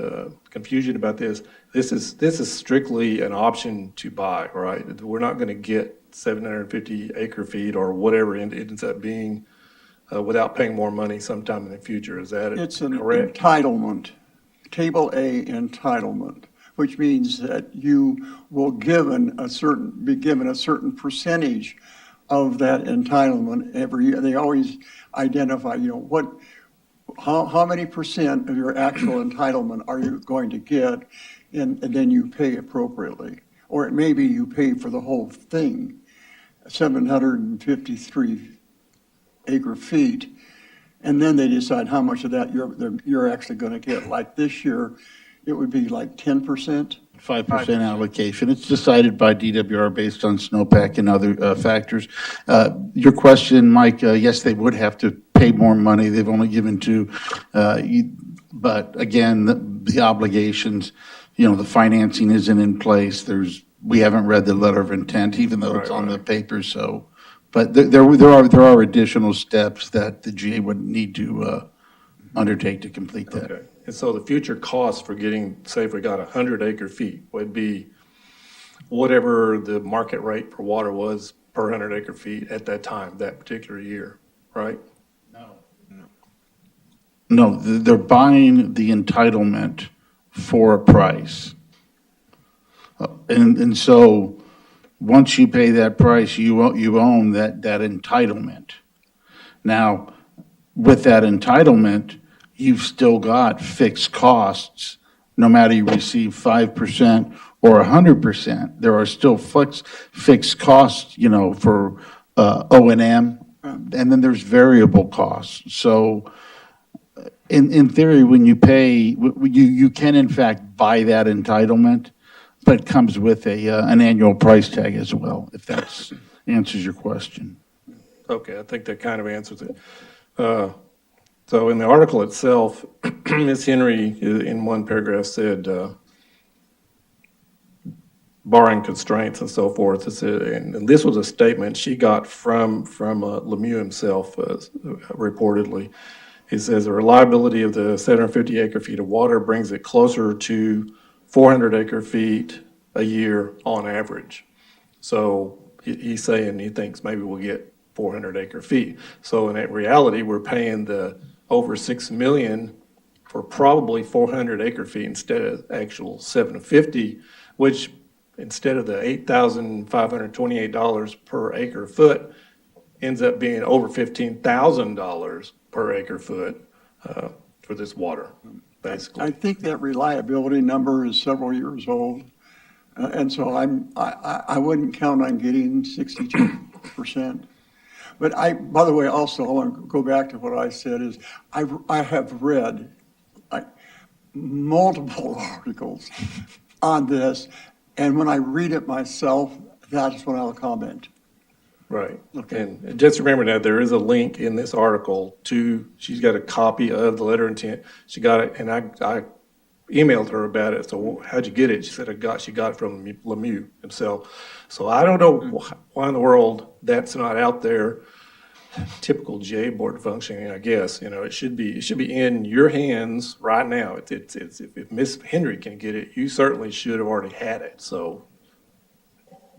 confusion about this. This is strictly an option to buy, right? We're not going to get 750 acre feet or whatever it ends up being without paying more money sometime in the future. Is that It's an correct? entitlement, Table A entitlement, which means that you will be given a certain percentage of that entitlement every year. They always identify, how many percent of your actual entitlement are you going to get, and then you pay appropriately. Or it may be you pay for the whole thing, 753 acre feet, and then they decide how much of that you're actually going to get. Like this year, it would be like 10%. 5% allocation. It's decided by DWR based on snowpack and other factors. Your question, Mike, yes, they would have to pay more money. They've only given two. But again, the obligations, the financing isn't in place. We haven't read the letter of intent, even though it's on the paper. So But there are additional steps that the GA would need to undertake to complete that. Okay. And so the future cost for getting, say if we got 100 acre feet, would be whatever the market rate for water was per 100 acre feet at that time, that particular year, right? No, they're buying the entitlement for a price. And so, once you pay that price, you own that entitlement. Now, with that entitlement, you've still got fixed costs, no matter you receive 5% or 100%. There are still fixed costs, for O&M, and then there's variable costs. So, in theory, when you pay, you can in fact buy that entitlement, but it comes with an annual price tag as well, if that answers your question. Okay, I think that kind of answers it. So in the article itself, Ms. Henry, in one paragraph, said, barring constraints and so forth, and this was a statement she got from Lemieux himself, reportedly. He says the reliability of the 750 acre feet of water brings it closer to 400 acre feet a year on average. So he's saying he thinks maybe we'll get 400 acre feet. So in reality, we're paying the over 6 million for probably 400 acre feet instead of actual 750, which instead of the $8,528 per acre foot ends up being over $15,000 per acre foot for this water, basically. I think that reliability number is several years old. And so I wouldn't count on getting 62%. But by the way, also, I want to go back to what I said is I have read multiple articles on this. And when I read it myself, that's when I'll comment. Right. Okay. And just remember that there is a link in this article she's got a copy of the letter of intent. She got it, and I emailed her about it. So how'd you get it? She said she got it from Lemieux himself. So I don't know why in the world that's not out there. Typical GA board functioning, I guess. It should be in your hands right now. If Miss Henry can get it, you certainly should have already had it. So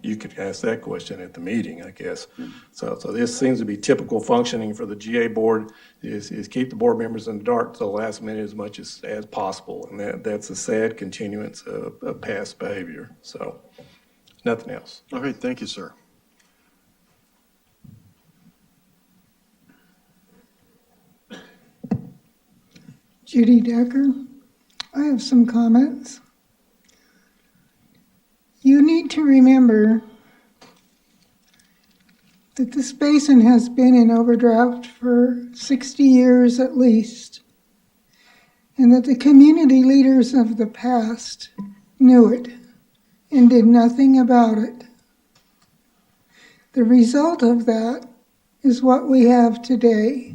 you could ask that question at the meeting, I guess. So this seems to be typical functioning for the GA board is keep the board members in the dark till the last minute as much as possible. And that's a sad continuance of past behavior. So nothing else. Okay, thank you, sir. Judy Decker. I have some comments. You need to remember that this basin has been in overdraft for 60 years at least, and that the community leaders of the past knew it and did nothing about it. The result of that is what we have today.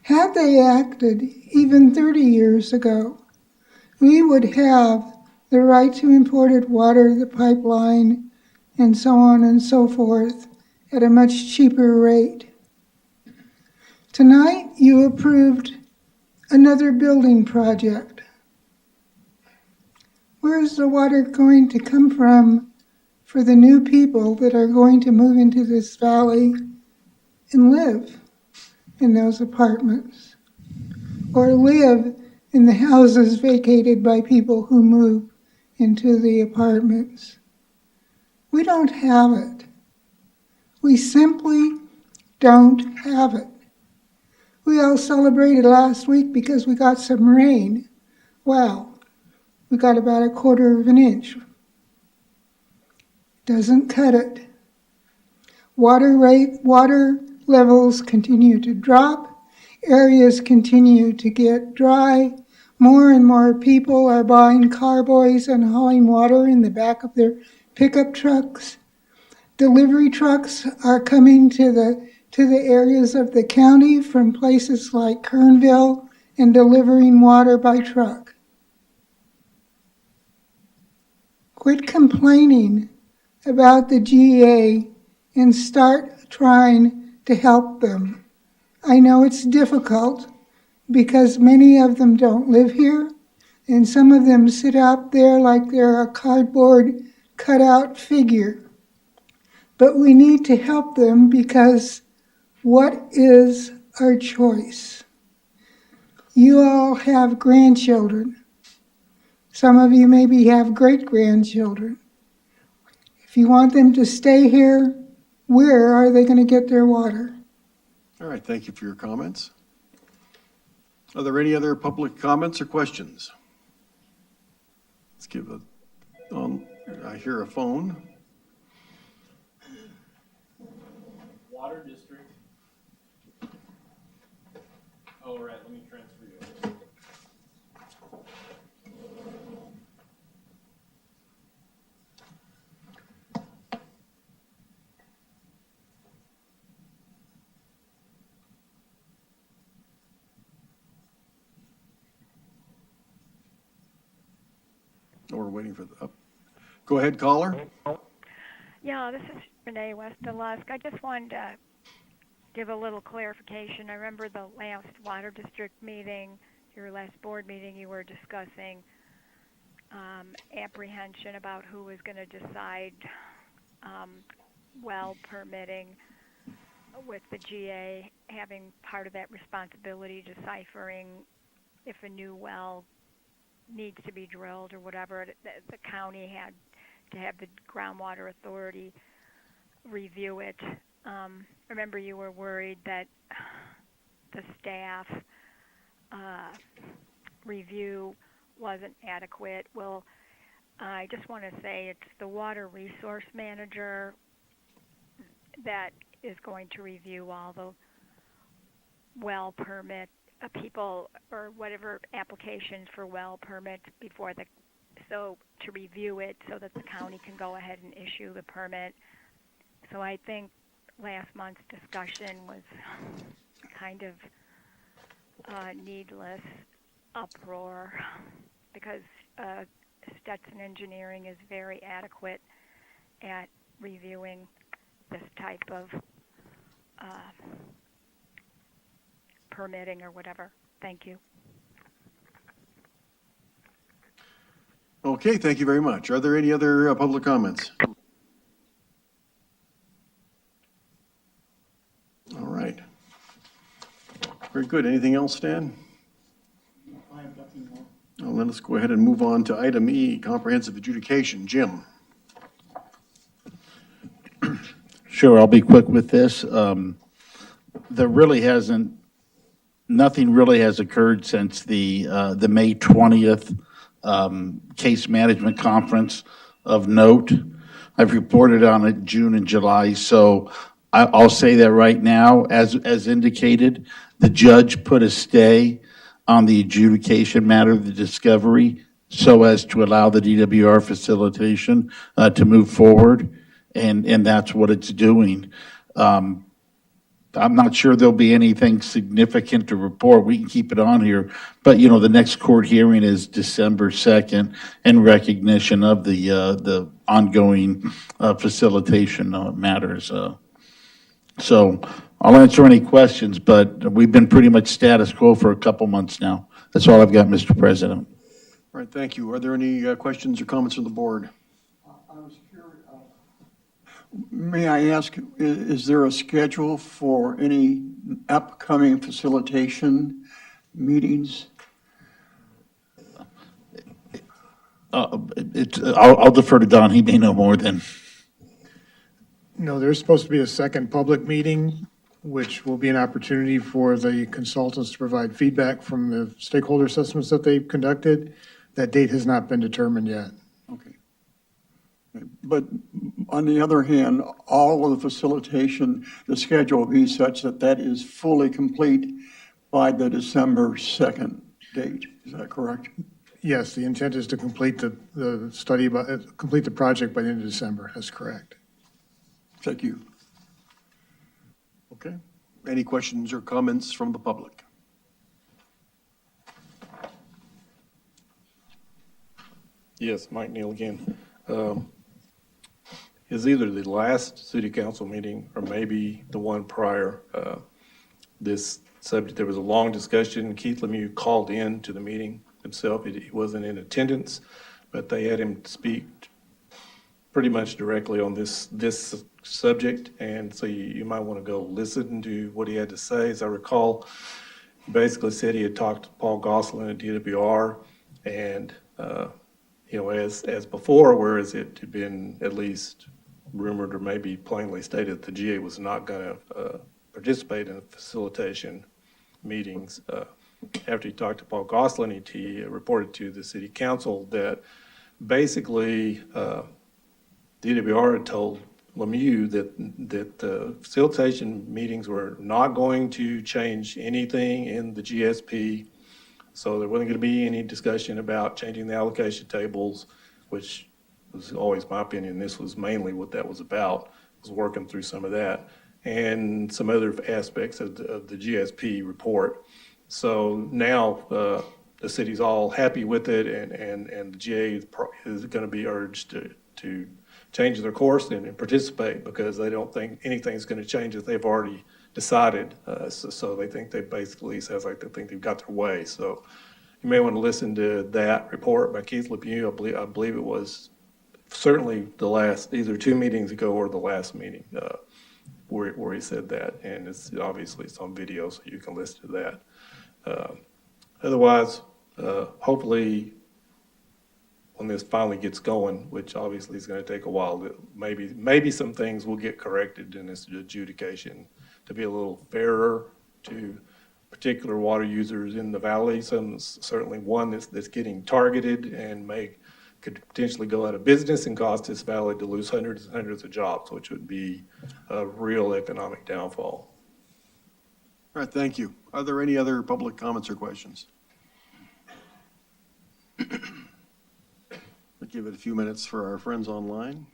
Had they acted even 30 years ago, we would have the right to imported water, the pipeline, and so on and so forth at a much cheaper rate. Tonight, you approved another building project. Where is the water going to come from for the new people that are going to move into this valley and live in those apartments? Or live in the houses vacated by people who move into the apartments? We don't have it. We simply don't have it. We all celebrated last week because we got some rain. Wow, we got about 1/4 of an inch. Doesn't cut it. Water levels continue to drop. Areas continue to get dry. More and more people are buying carboys and hauling water in the back of their pickup trucks. Delivery trucks are coming to the areas of the county from places like Kernville and delivering water by truck. Quit complaining about the GA and start trying to help them. I know it's difficult because many of them don't live here, and some of them sit out there like they're a cardboard cutout figure. But we need to help them because what is our choice? You all have grandchildren. Some of you maybe have great-grandchildren. If you want them to stay here, where are they going to get their water? All right, thank you for your comments. Are there any other public comments or questions? Let's give I hear a phone. Water District. Oh, right, let me transfer you. Oh, we're waiting for the, go ahead, caller. Yeah, this is Renee Weston Lusk. I just wanted to give a little clarification. I remember the last Water District meeting, your last board meeting, you were discussing apprehension about who was going to decide well permitting, with the GA having part of that responsibility, deciphering if a new well needs to be drilled or whatever. The county had to have the groundwater authority review it. Remember, you were worried that the staff review wasn't adequate. Well, I just want to say it's the water resource manager that is going to review all the well permit people or whatever applications for well permits before to review it so that the county can go ahead and issue the permit. So I think last month's discussion was kind of needless uproar because Stetson Engineering is very adequate at reviewing this type of permitting or whatever. Thank you. Okay, thank you very much. Are there any other public comments? All right. Very good. Anything else, Stan? I have nothing more. Well, then let's go ahead and move on to item E, comprehensive adjudication. Jim? Sure, I'll be quick with this. Nothing really has occurred since the May 20th case management conference of note. I've reported on it June and July, so I'll say that right now, as indicated, the judge put a stay on the adjudication matter, the discovery, so as to allow the DWR facilitation to move forward, and that's what it's doing. I'm not sure there'll be anything significant to report. We can keep it on here. But, the next court hearing is December 2nd in recognition of the ongoing facilitation matters. So I'll answer any questions, but we've been pretty much status quo for a couple months now. That's all I've got, Mr. President. All right, thank you. Are there any questions or comments from the board? I was curious, may I ask, is there a schedule for any upcoming facilitation meetings? I'll defer to Don. He may know more than. No, there's supposed to be a second public meeting, which will be an opportunity for the consultants to provide feedback from the stakeholder assessments that they've conducted. That date has not been determined yet. Okay. But on the other hand, all of the facilitation, the schedule will be such that that is fully complete by the December 2nd date. Is that correct? Yes, the intent is to complete the study, complete the project by the end of December. That's correct. Thank you. Okay. Any questions or comments from the public? Yes, Mike Neal again. is either the last city council meeting or maybe the one prior. This subject, there was a long discussion. Keith Lemieux called in to the meeting himself. He wasn't in attendance, but they had him speak pretty much directly on this subject. And so you might want to go listen to what he had to say. As I recall, he basically said he had talked to Paul Gosselin at DWR, and as before, whereas it had been at least rumored or maybe plainly stated that the GA was not going to participate in facilitation meetings. After he talked to Paul Gosselin, he reported to the city council that basically DWR had told Lemieux that the facilitation meetings were not going to change anything in the GSP. So there wasn't going to be any discussion about changing the allocation tables, which was always my opinion. This was mainly what that was about, was working through some of that and some other aspects of the GSP report. So now the city's all happy with it, and the GA is going to be urged to change their course and participate, because they don't think anything's going to change that they've already decided. So they think they basically, sounds like they think they've got their way. So you may want to listen to that report by Keith Lemieux. I believe it was certainly the last, either 2 meetings ago or the last meeting, where he said that. And it's obviously it's on video, so you can listen to that. Otherwise, hopefully, when this finally gets going, which obviously is going to take a while, maybe some things will get corrected in this adjudication to be a little fairer to particular water users in the valley. Certainly one that's getting targeted and could potentially go out of business and cause this valley to lose hundreds and hundreds of jobs, which would be a real economic downfall. All right, thank you. Are there any other public comments or questions? We'll give it a few minutes for our friends online.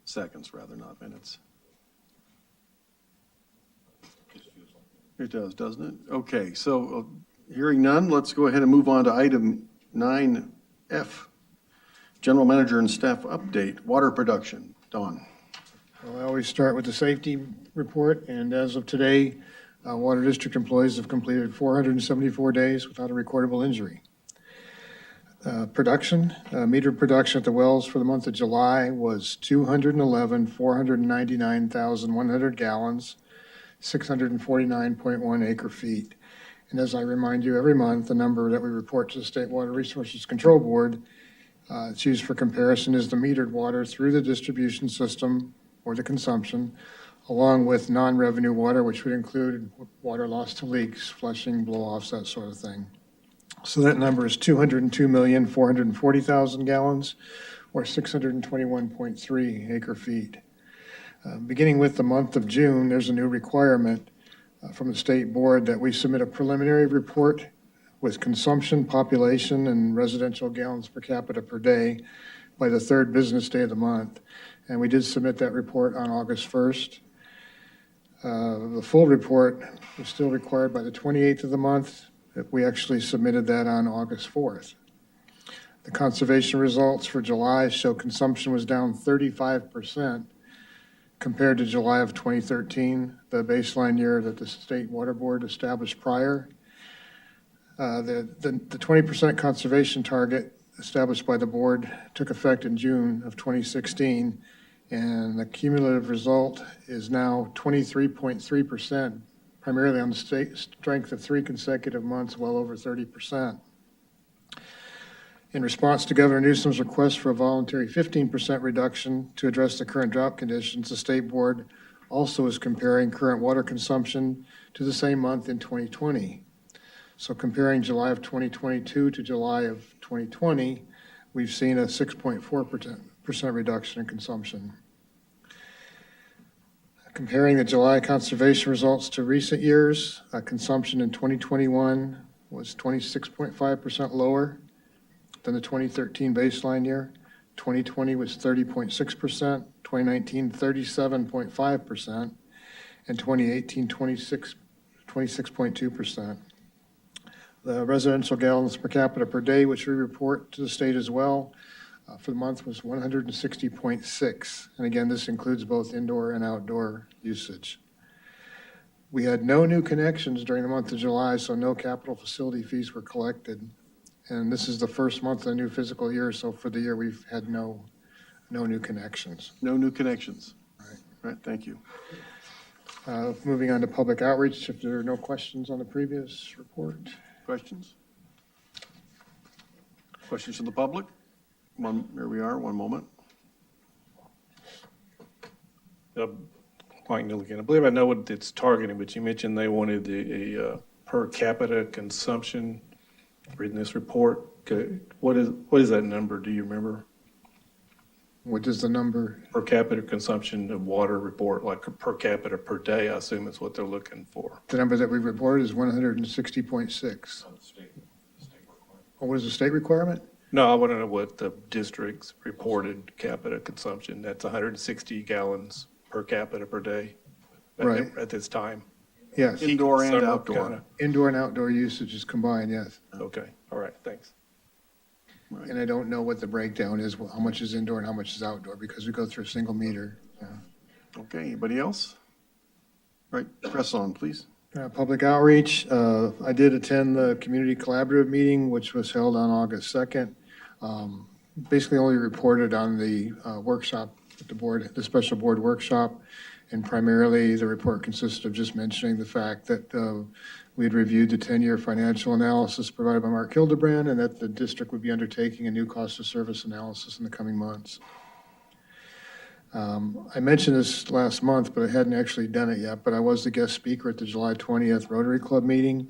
Seconds, rather, not minutes. It does, doesn't it? Okay, so hearing none, let's go ahead and move on to item 9F. General Manager and Staff Update, Water Production. Don. Well, I always start with the safety report, and as of today, Water District employees have completed 474 days without a recordable injury. Production, metered production at the wells for the month of July was 499,100 gallons, 649.1 acre feet. And as I remind you every month, the number that we report to the State Water Resources Control Board, it's used for comparison, is the metered water through the distribution system or the consumption, along with non-revenue water, which would include water lost to leaks, flushing, blow-offs, that sort of thing. So that number is 202,440,000 gallons, or 621.3 acre feet. Beginning with the month of June, there's a new requirement from the state board that we submit a preliminary report with consumption, population, and residential gallons per capita per day by the 3rd business day of the month. And we did submit that report on August 1st. The full report is still required by the 28th of the month. We actually submitted that on August 4th. The conservation results for July show consumption was down 35% compared to July of 2013, the baseline year that the State Water Board established prior. The 20% conservation target established by the board took effect in June of 2016, and the cumulative result is now 23.3%, primarily on the strength of 3 consecutive months, well over 30%. In response to Governor Newsom's request for a voluntary 15% reduction to address the current drought conditions, the state board also is comparing current water consumption to the same month in 2020. So comparing July of 2022 to July of 2020, we've seen a 6.4% reduction in consumption. Comparing the July conservation results to recent years, consumption in 2021 was 26.5% lower than the 2013 baseline year. 2020 was 30.6%, 2019 37.5%, and 2018 26.2%. The residential gallons per capita per day, which we report to the state as well, for the month was 160.6. And again, this includes both indoor and outdoor usage. We had no new connections during the month of July, so no capital facility fees were collected. And this is the first month of the new fiscal year, so for the year, we've had no new connections. No new connections. Right, thank you. Moving on to public outreach, if there are no questions on the previous report. Questions? Questions from the public? Here we are, one moment. Mike Milligan, I believe I know what it's targeting, but you mentioned they wanted a per capita consumption in this report. What is that number? Do you remember? What is the number? Per capita consumption of water report, like per capita per day, I assume is what they're looking for. The number that we reported is 160.6. Oh, what is the state requirement? No, I want to know what the district's reported capita consumption. That's 160 gallons per capita per day Right. at this time. Yes. Indoor and Summer outdoor. kinda. Indoor and outdoor usage is combined, yes. Okay, all right, thanks. And I don't know what the breakdown is, how much is indoor and how much is outdoor, because we go through a single meter. Okay, anybody else? Right, press on, please. Public outreach, I did attend the community collaborative meeting, which was held on August 2nd. Basically only reported on the workshop at the board, the special board workshop. And primarily, the report consisted of just mentioning the fact that we had reviewed the 10-year financial analysis provided by Mark Hildebrand, and that the district would be undertaking a new cost of service analysis in the coming months. I mentioned this last month, but I hadn't actually done it yet, but I was the guest speaker at the July 20th Rotary Club meeting,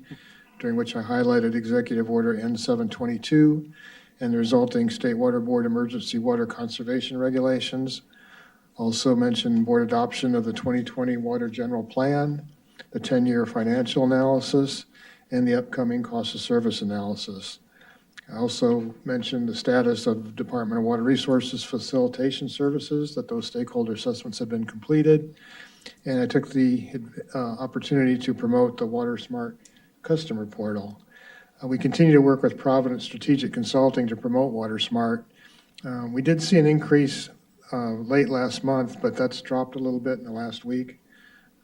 during which I highlighted Executive Order N722 and the resulting State Water Board Emergency Water Conservation Regulations. Also mentioned board adoption of the 2020 Water General Plan, the 10-year financial analysis, and the upcoming cost of service analysis. I also mentioned the status of Department of Water Resources facilitation services, that those stakeholder assessments have been completed. And I took the opportunity to promote the Water Smart customer portal. We continue to work with Providence Strategic Consulting to promote Water Smart. We did see an increase late last month, but that's dropped a little bit in the last week.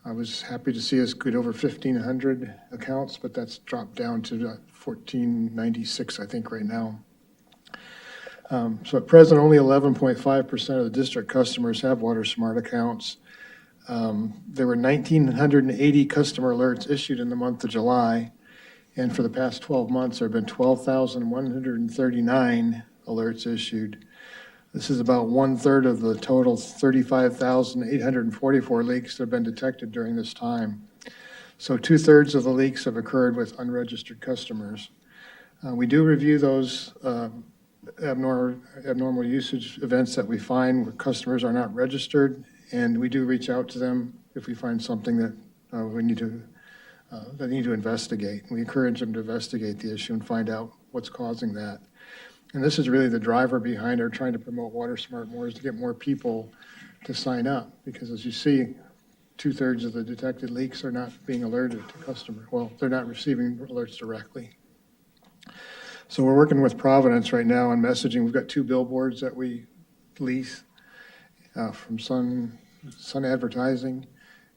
I was happy to see us get over 1,500 accounts, but that's dropped down to 1,496, I think, right now. So at present, only 11.5% of the district customers have Water Smart accounts. There were 1,980 customer alerts issued in the month of July, and for the past 12 months, there have been 12,139 alerts issued. This is about 1/3 of the total 35,844 leaks that have been detected during this time. So 2/3 of the leaks have occurred with unregistered customers. We do review those abnormal usage events that we find where customers are not registered, and we do reach out to them if we find something that we need to investigate. We encourage them to investigate the issue and find out what's causing that. And this is really the driver behind our trying to promote Water Smart more, is to get more people to sign up, because as you see, 2/3 of the detected leaks are not being alerted to customer. Well, they're not receiving alerts directly. So we're working with Providence right now on messaging. We've got 2 billboards that we lease from Sun Advertising,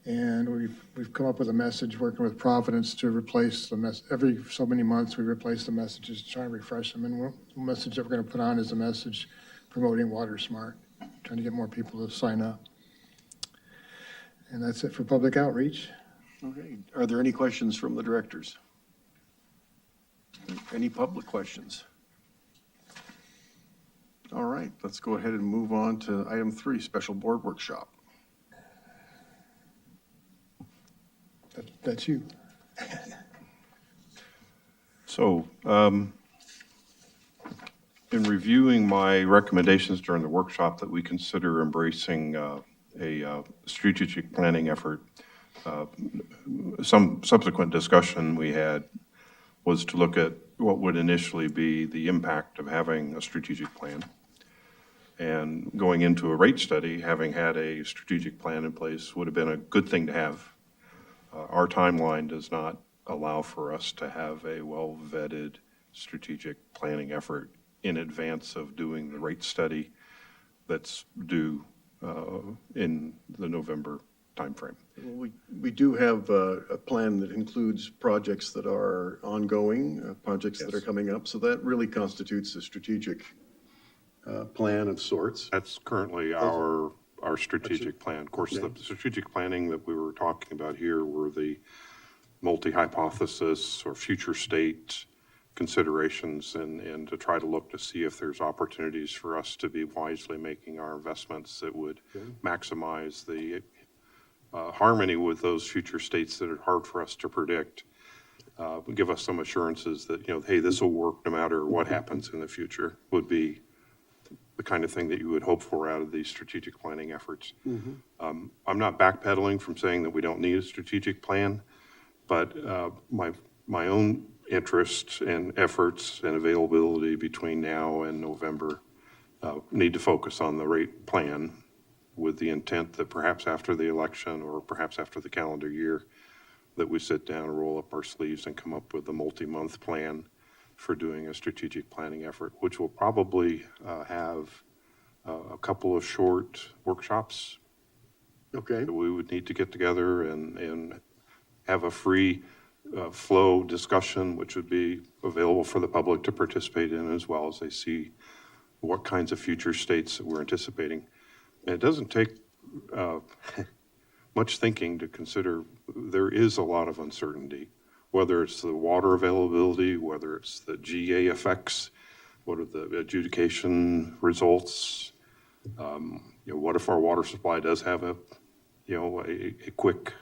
and we've come up with a message working with Providence to replace the every so many months we replace the messages to try and refresh them. And the message that we're going to put on is a message promoting Water Smart, trying to get more people to sign up. And that's it for public outreach. Okay, are there any questions from the directors? Any public questions? All right, let's go ahead and move on to item 3, special board workshop. That's you. So, in reviewing my recommendations during the workshop that we consider embracing a strategic planning effort, some subsequent discussion we had was to look at what would initially be the impact of having a strategic plan. And going into a rate study, having had a strategic plan in place would have been a good thing to have. Our timeline does not allow for us to have a well-vetted strategic planning effort in advance of doing the rate study that's due in the November timeframe. Well, we do have a plan that includes projects that are ongoing, projects that are coming up, so that really constitutes a strategic plan of sorts. That's currently our strategic plan. Of course, the strategic planning that we were talking about here were the multi-hypothesis or future state considerations and to try to look to see if there's opportunities for us to be wisely making our investments that would maximize the harmony with those future states that are hard for us to predict. Give us some assurances that, hey, this will work no matter what happens in the future would be the kind of thing that you would hope for out of these strategic planning efforts. I'm not backpedaling from saying that we don't need a strategic plan, but my own interests and efforts and availability between now and November need to focus on the rate plan with the intent that perhaps after the election or perhaps after the calendar year that we sit down and roll up our sleeves and come up with a multi-month plan for doing a strategic planning effort, which will probably have a couple of short workshops. Okay. That we would need to get together and have a free flow discussion, which would be available for the public to participate in as well as they see what kinds of future states that we're anticipating. And it doesn't take much thinking to consider there is a lot of uncertainty, whether it's the water availability, whether it's the GA effects, what are the adjudication results, what if our water supply does have a quick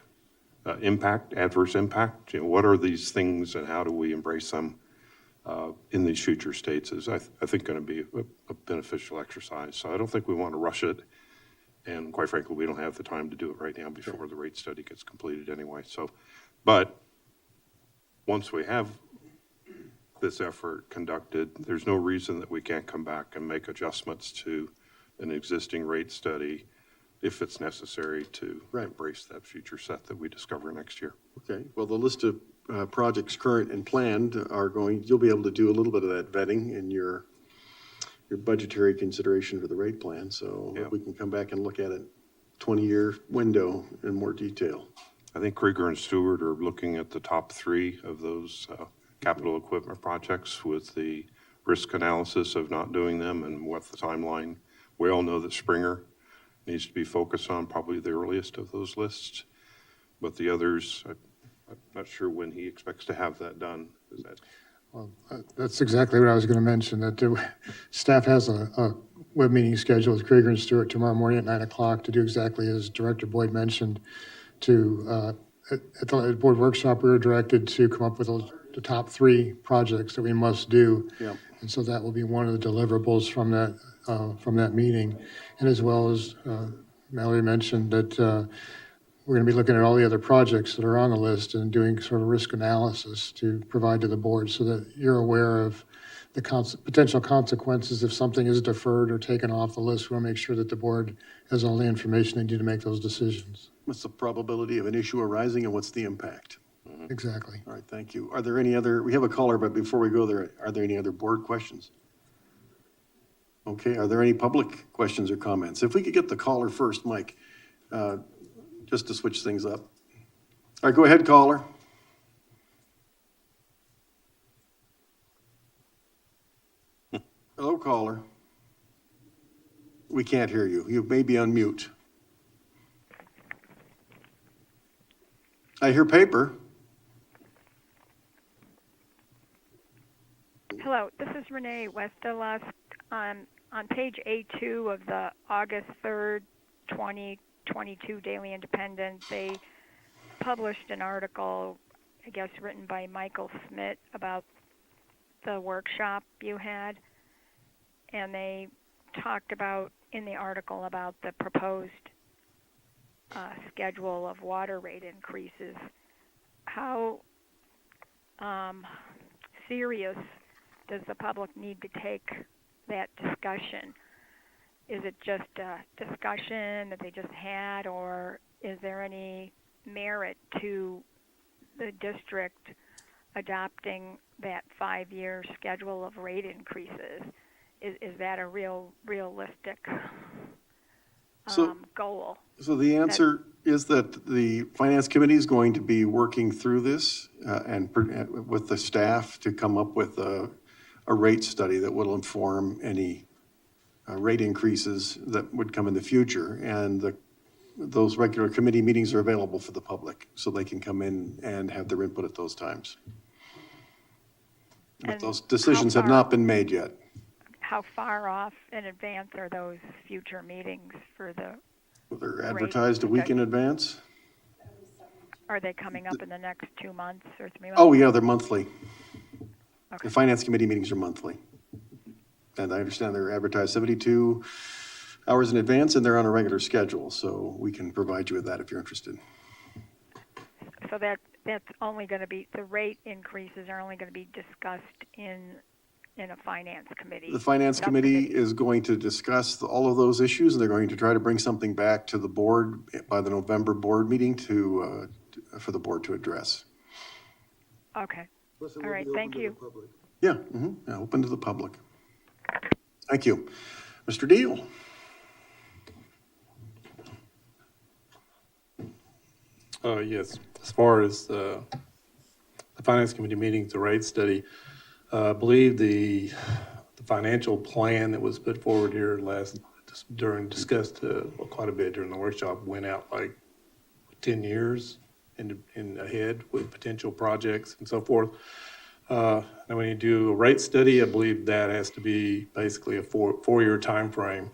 adverse impact? What are these things and how do we embrace them in these future states is, I think, going to be a beneficial exercise. So I don't think we want to rush it. And quite frankly, we don't have the time to do it right now before the rate study gets completed anyway. So, but once we have this effort conducted, there's no reason that we can't come back and make adjustments to an existing rate study if it's necessary to embrace that future set that we discover next year. Okay, well, the list of projects current and planned you'll be able to do a little bit of that vetting in your budgetary consideration for the rate plan, so we can come back and look at it 20-year window in more detail. I think Krieger and Stewart are looking at the top 3 of those capital equipment projects with the risk analysis of not doing them and what the timeline. We all know that Springer needs to be focused on, probably the earliest of those lists, but the others, I'm not sure when he expects to have that done. Is that? Well, that's exactly what I was going to mention, that staff has a web meeting scheduled with Krieger and Stewart tomorrow morning at 9 o'clock to do exactly as Director Boyd mentioned. At the board workshop, we were directed to come up with the top 3 projects that we must do. Yeah. And so that will be one of the deliverables from that meeting. And as well as Mallory mentioned that we're going to be looking at all the other projects that are on the list and doing sort of risk analysis to provide to the board so that you're aware of the potential consequences if something is deferred or taken off the list. We want to make sure that the board has all the information they need to make those decisions. What's the probability of an issue arising and what's the impact? Exactly. All right, thank you. Are there any other, we have a caller, but before we go there, are there any other board questions? Okay, are there any public questions or comments? If we could get the caller first, Mike, just to switch things up. All right, go ahead, caller. Hello, caller. We can't hear you. You may be on mute. I hear paper. Hello, this is Renee Westerlust. On page A2 of the August 3rd, 2022 Daily Independent, they published an article, I guess written by Michael Smith, about the workshop you had. And they talked about, in the article, about the proposed schedule of water rate increases. How serious does the public need to take that discussion? Is it just a discussion that they just had, or is there any merit to the district adopting that 5-year schedule of rate increases? is that a realistic So- goal? So the answer is that the Finance Committee is going to be working through this with the staff to come up with a rate study that will inform any rate increases that would come in the future. And those regular committee meetings are available for the public, so they can come in and have their input at those times. But And those decisions have how not been made yet. How far off in advance are those future meetings for the, They're advertised a week in advance. are they coming up in the next 2 months or 3 months? Oh, yeah, they're monthly. Okay. The Finance Committee meetings are monthly. And I understand they're advertised 72 hours in advance, and they're on a regular schedule, so we can provide you with that if you're interested. So that's only going to be, the rate increases are only going to be discussed in a finance committee. The Finance Committee is going to discuss all of those issues, and they're going to try to bring something back to the board by the November board meeting for the board to address. Okay. All right, thank you. Yeah, yeah, open to the public. Thank you. Mr. Deal? Yes, as far as the Finance Committee meetings, the rate study, I believe the financial plan that was put forward here discussed quite a bit during the workshop, went out like 10 years in ahead with potential projects and so forth. And when you do a rate study, I believe that has to be basically a four-year time frame.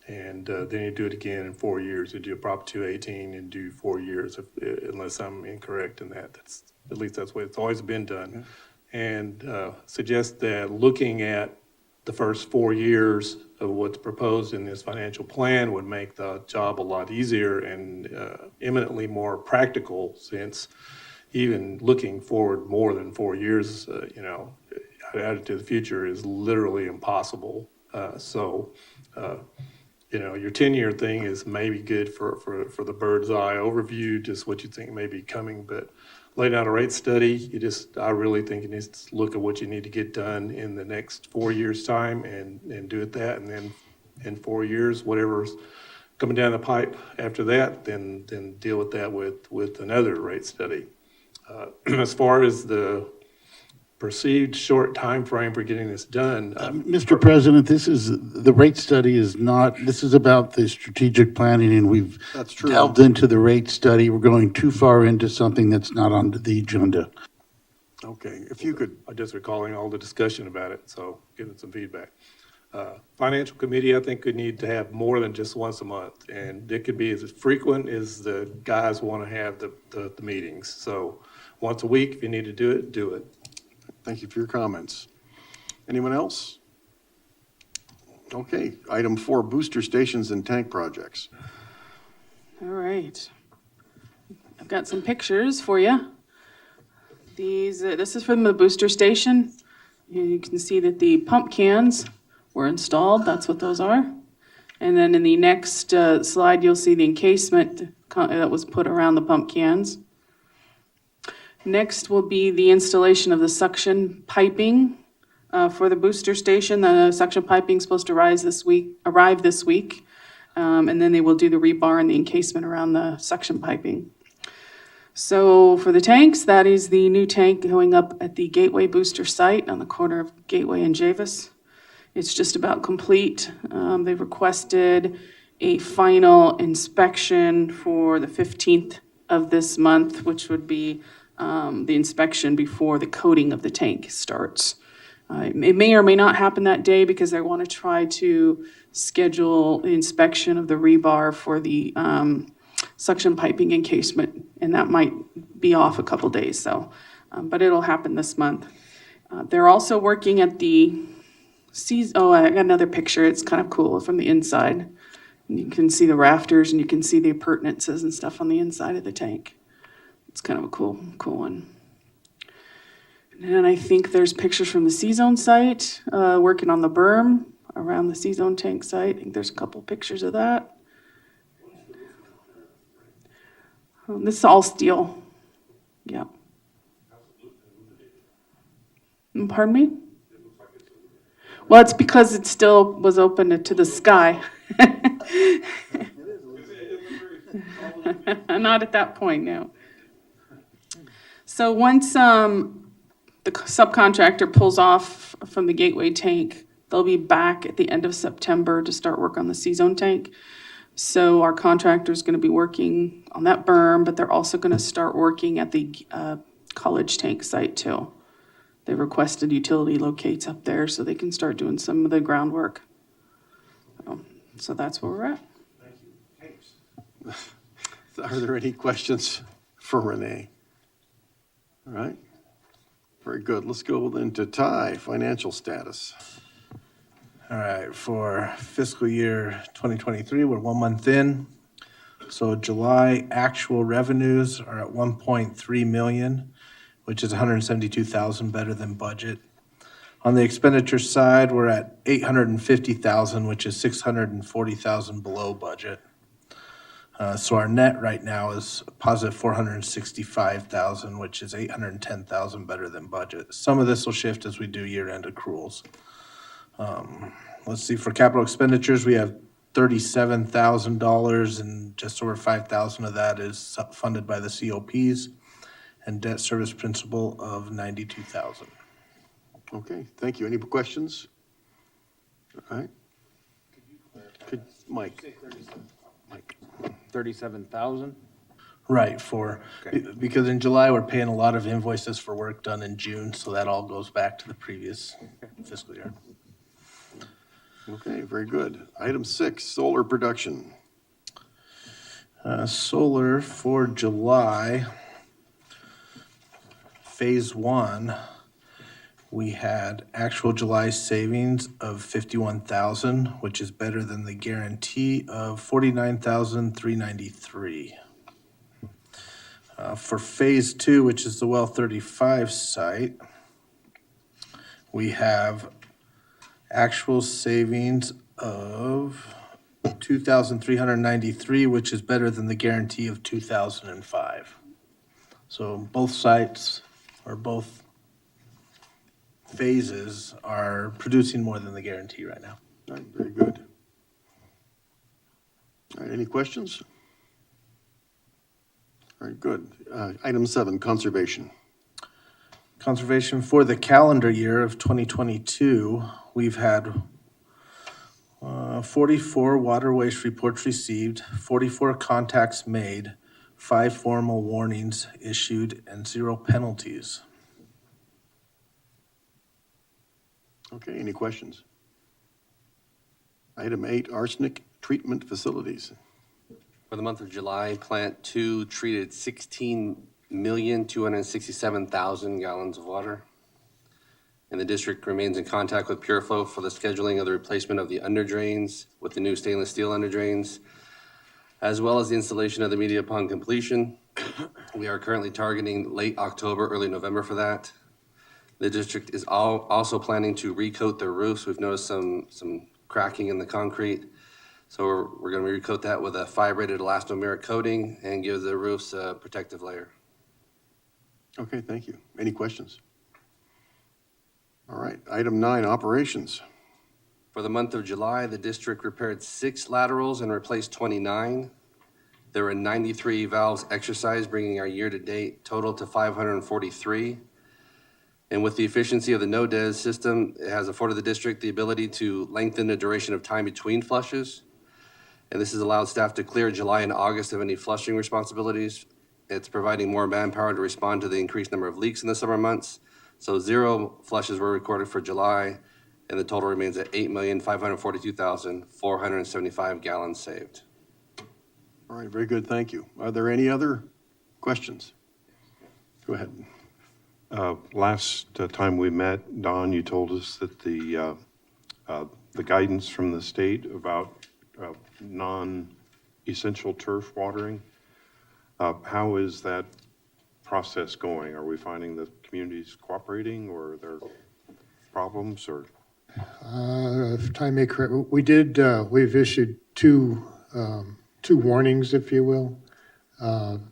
And then you do it again in 4 years. You do a Prop 218 and do 4 years, unless I'm incorrect in that. At least that's the way it's always been done. And suggest that looking at the first 4 years of what's proposed in this financial plan would make the job a lot easier and eminently more practical, since even looking forward more than 4 years, out to the future is literally impossible. Your 10-year thing is maybe good for the bird's eye overview, just what you think may be coming, but laying out a rate study, I really think you need to look at what you need to get done in the next 4 years' time and do it that, and then in 4 years, whatever's coming down the pipe after that, then deal with that with another rate study. As far as the perceived short time frame for getting this done. Mr. President, the rate study is not, this is about the strategic planning, and we've That's true. delved into the rate study. We're going too far into something that's not on the agenda. Okay, if you could. I'm just recalling all the discussion about it, so giving some feedback. Financial committee, I think, could need to have more than just once a month, and it could be as frequent as the guys want to have the meetings. So once a week, if you need to do it, do it. Thank you for your comments. Anyone else? Okay, item 4, booster stations and tank projects. All right. I've got some pictures for you. This is from the booster station. You can see that the pump cans were installed. That's what those are. And then in the next slide, you'll see the encasement that was put around the pump cans. Next will be the installation of the suction piping for the booster station. The suction piping is supposed to arrive this week. And then they will do the rebar and the encasement around the suction piping. So for the tanks, that is the new tank going up at the Gateway Booster site on the corner of Gateway and Javis. It's just about complete. They've requested a final inspection for the 15th of this month, which would be the inspection before the coating of the tank starts. It may or may not happen that day because they want to try to schedule the inspection of the rebar for the suction piping encasement, and that might be off a couple days, but it'll happen this month. They're also working at the I got another picture. It's kind of cool from the inside. You can see the rafters and you can see the appurtenances and stuff on the inside of the tank. It's kind of a cool one. And I think there's pictures from the C-Zone site, working on the berm around the C-Zone tank site. I think there's a couple pictures of that. This is all steel. Yeah. Pardon me? Well, it's because it still was open to the sky. Not at that point, no. So once the subcontractor pulls off from the gateway tank, they'll be back at the end of September to start work on the C-zone tank. So our contractor's gonna be working on that berm, but they're also gonna start working at the college tank site too. They requested utility locates up there so they can start doing some of the groundwork. So that's where we're at. Are there any questions for Renee? All right, very good. Let's go then to Ty, financial status. All right, for fiscal year 2023, we're 1 month in. So July actual revenues are at 1.3 million, which is 172,000 better than budget. On the expenditure side, we're at 850,000, which is 640,000 below budget. So our net right now is positive 465,000, which is 810,000 better than budget. Some of this will shift as we do year-end accruals. Let's see, for capital expenditures, we have $37,000 and just over 5,000 of that is funded by the COPs, and debt service principal of 92,000. Okay, thank you. Any questions? All right. Mike. 37,000? Right, because in July, we're paying a lot of invoices for work done in June, so that all goes back to the previous fiscal year. Okay, very good. Item 6, solar production. Solar for July, phase 1, we had actual July savings of 51,000, which is better than the guarantee of 49,393. For phase 2, which is the well 35 site, we have actual savings of 2,393, which is better than the guarantee of 2,005. So both sites, or both phases, are producing more than the guarantee right now. All right, very good. All right, any questions? All right, good. Item 7, conservation. Conservation for the calendar year of 2022, we've had 44 water waste reports received, 44 contacts made, 5 formal warnings issued, and 0 penalties. Okay, any questions? Item 8, arsenic treatment facilities. For the month of July, Plant 2 treated 16,267,000 gallons of water. And the district remains in contact with PureFlow for the scheduling of the replacement of the under drains with the new stainless steel under drains, as well as the installation of the media upon completion. We are currently targeting late October, early November for that. The district is also planning to recoat their roofs. We've noticed some cracking in the concrete. So we're going to recoat that with a 5-rated elastomeric coating and give the roofs a protective layer. Okay, thank you. Any questions? All right, item 9, operations. For the month of July, the district repaired 6 laterals and replaced 29. There were 93 valves exercised, bringing our year-to-date total to 543. And with the efficiency of the no-des system, it has afforded the district the ability to lengthen the duration of time between flushes. And this has allowed staff to clear July and August of any flushing responsibilities. It's providing more manpower to respond to the increased number of leaks in the summer months. So 0 flushes were recorded for July, and the total remains at 8,542,475 gallons saved. All right, very good, thank you. Are there any other questions? Go ahead. Last time we met, Don, you told us that the guidance from the state about non-essential turf watering, how is that process going? Are we finding the communities cooperating, or are there problems, or? If I may correct, we've issued two warnings, if you will. And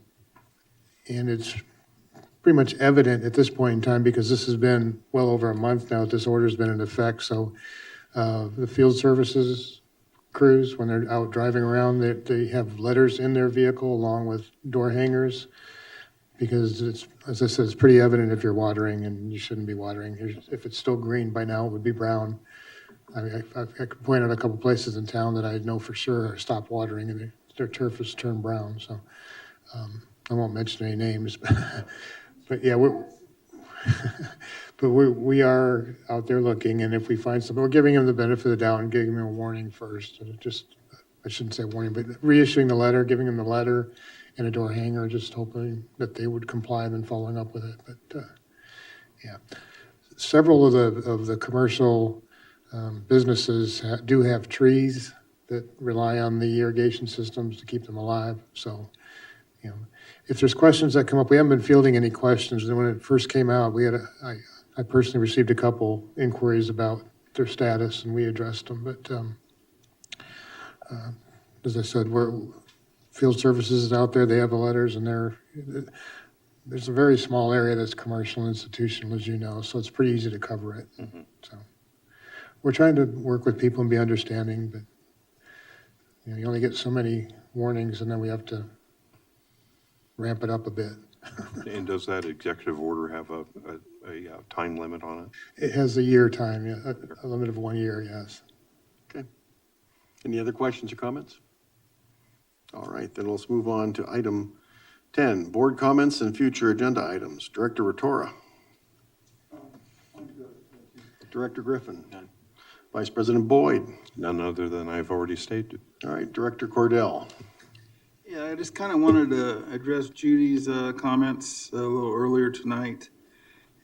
it's pretty much evident at this point in time because this has been well over a month now that this order's been in effect. So the field services crews, when they're out driving around, they have letters in their vehicle along with door hangers because it's, as I said, it's pretty evident if you're watering and you shouldn't be watering. If it's still green by now, it would be brown. I mean, I could point out a couple places in town that I know for sure stopped watering and their turf has turned brown. So I won't mention any names, but yeah, we are out there looking, and if we find something, we're giving them the benefit of the doubt and giving them a warning first. And I shouldn't say warning, but reissuing the letter, giving them the letter and a door hanger, just hoping that they would comply and then following up with it. But yeah, several of the commercial businesses do have trees that rely on the irrigation systems to keep them alive. So, you know, if there's questions that come up, we haven't been fielding any questions. And when it first came out, I personally received a couple inquiries about their status and we addressed them. But as I said, field services is out there, they have the letters and there's a very small area that's commercial and institutional, as you know, so it's pretty easy to cover it. Mm-hmm. So we're trying to work with people and be understanding, but you only get so many warnings and then we have to ramp it up a bit. And does that executive order have a time limit on it? It has a year time, yeah, a limit of 1 year, yes. Okay. Any other questions or comments? All right, then let's move on to item 10, board comments and future agenda items. Director Rotora. Director Griffin. None. Vice President Boyd. None other than I've already stated. All right, Director Cordell. Yeah, I just kind of wanted to address Judy's comments a little earlier tonight.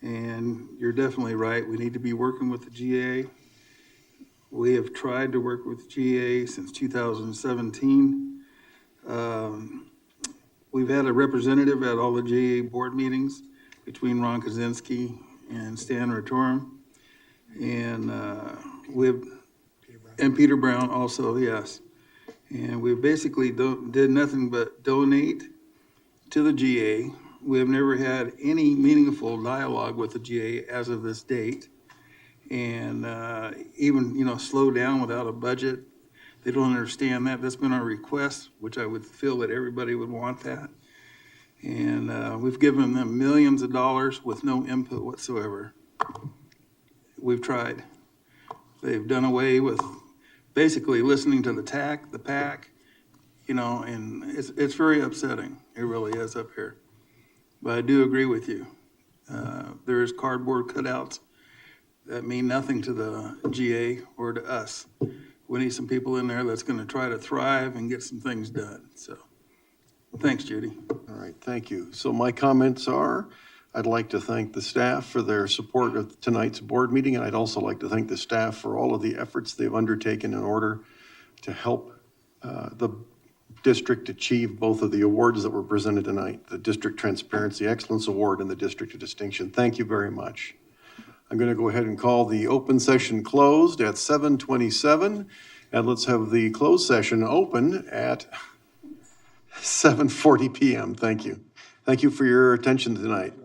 And you're definitely right. We need to be working with the GA. We have tried to work with GA since 2017. We've had a representative at all the GA board meetings between Ron Kaczynski and Stan Rotorum. And and Peter Brown also, yes. And we basically did nothing but donate to the GA. We have never had any meaningful dialogue with the GA as of this date. And even, slow down without a budget. They don't understand that. That's been our request, which I would feel that everybody would want that. And we've given them millions of dollars with no input whatsoever. We've tried. They've done away with basically listening to the PAC, and it's very upsetting. It really is up here. But I do agree with you. There's cardboard cutouts that mean nothing to the GA or to us. We need some people in there that's going to try to thrive and get some things done. So, thanks, Judy. All right, thank you. So my comments are, I'd like to thank the staff for their support of tonight's board meeting, and I'd also like to thank the staff for all of the efforts they've undertaken in order to help the district achieve both of the awards that were presented tonight, the District Transparency Excellence Award and the District of Distinction. Thank you very much. I'm going to go ahead and call the open session closed at 7:27, and let's have the closed session open at 7:40 p.m. Thank you. Thank you for your attention tonight.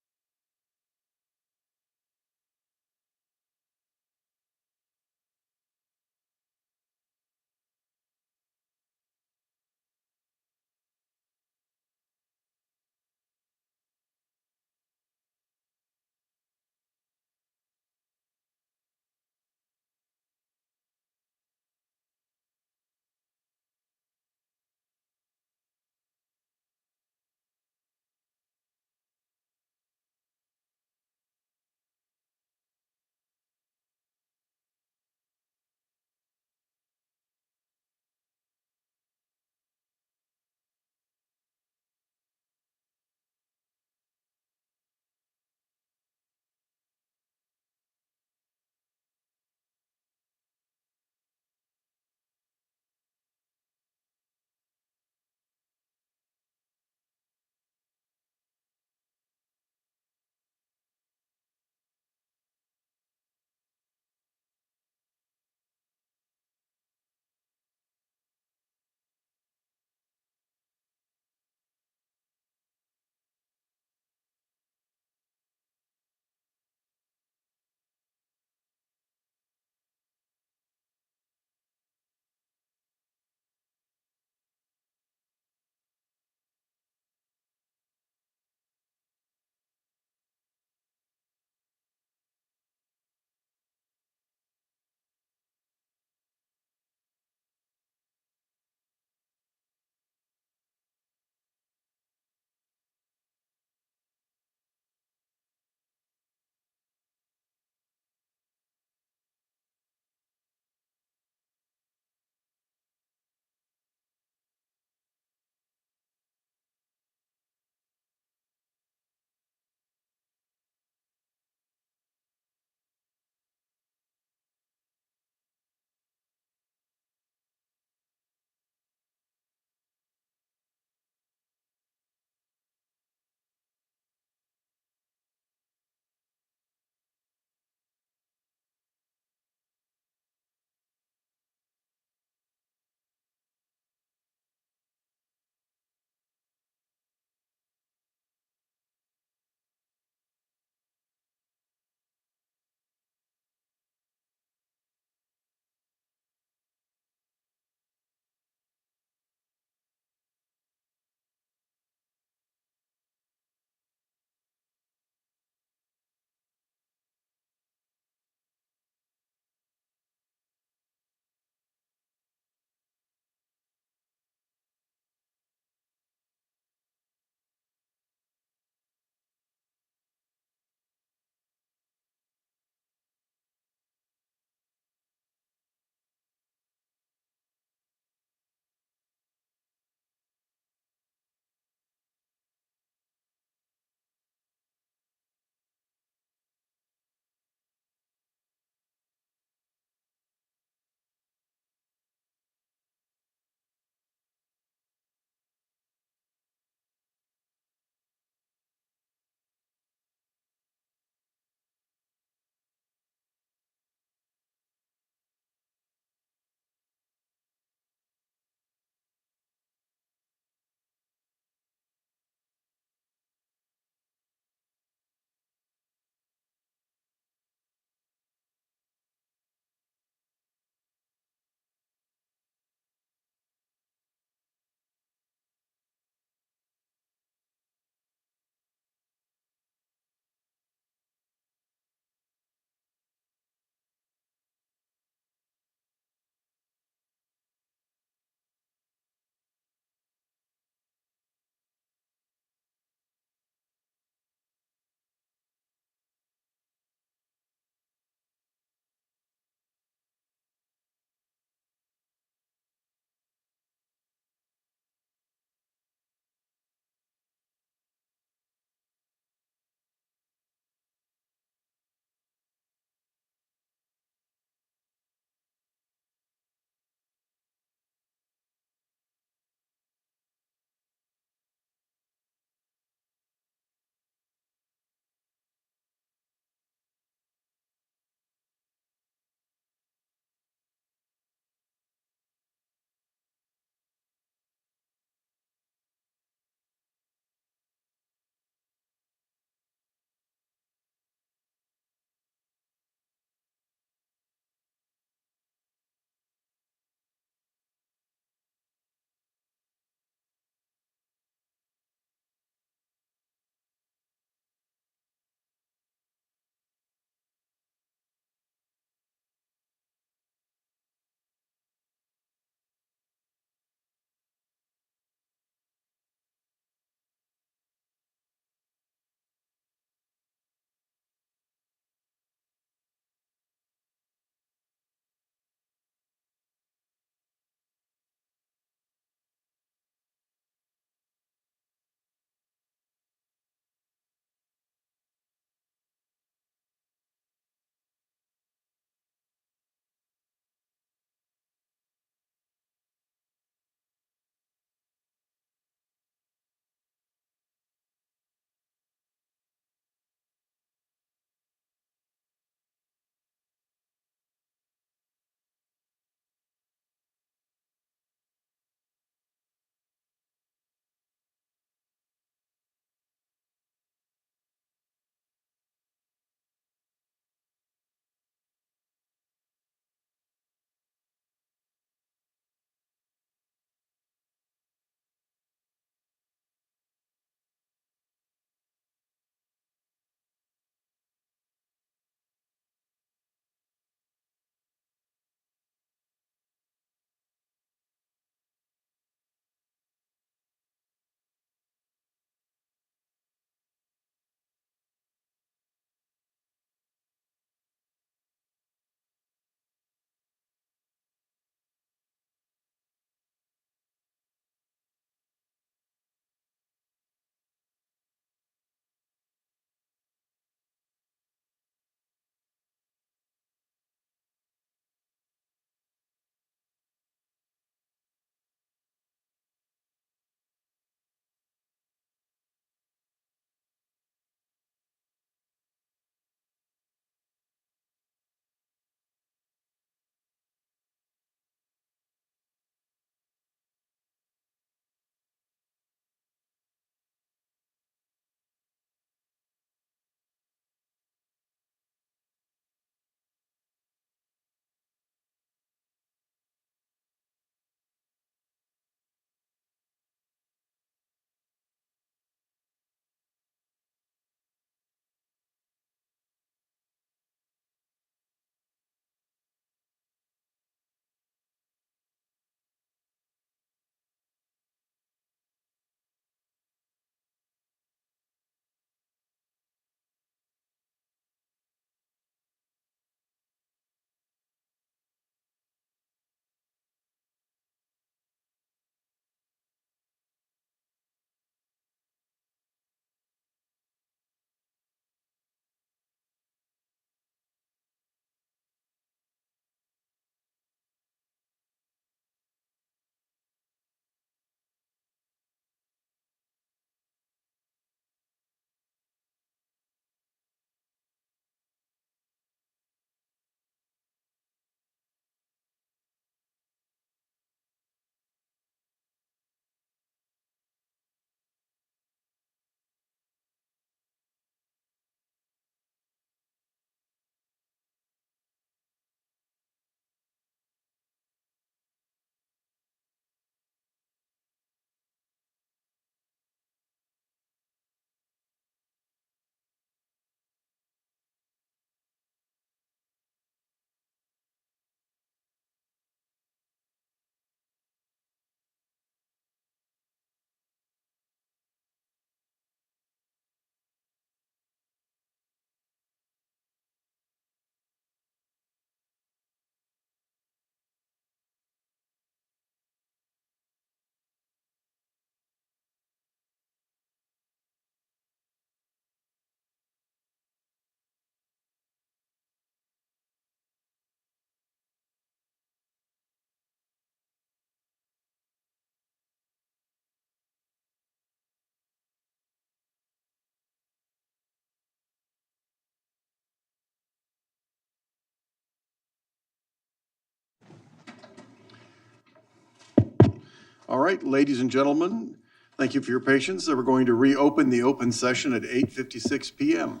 All right, ladies and gentlemen, thank you for your patience. We're going to reopen the open session at 8:56 PM.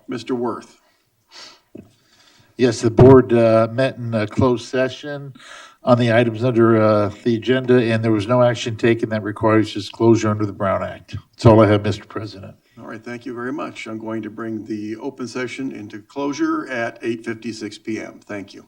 Mr. Worth. Yes, the board met in a closed session on the items under the agenda, and there was no action taken that requires disclosure under the Brown Act. That's all I have, Mr. President. All right, thank you very much. I'm going to bring the open session into closure at 8:56 PM. Thank you.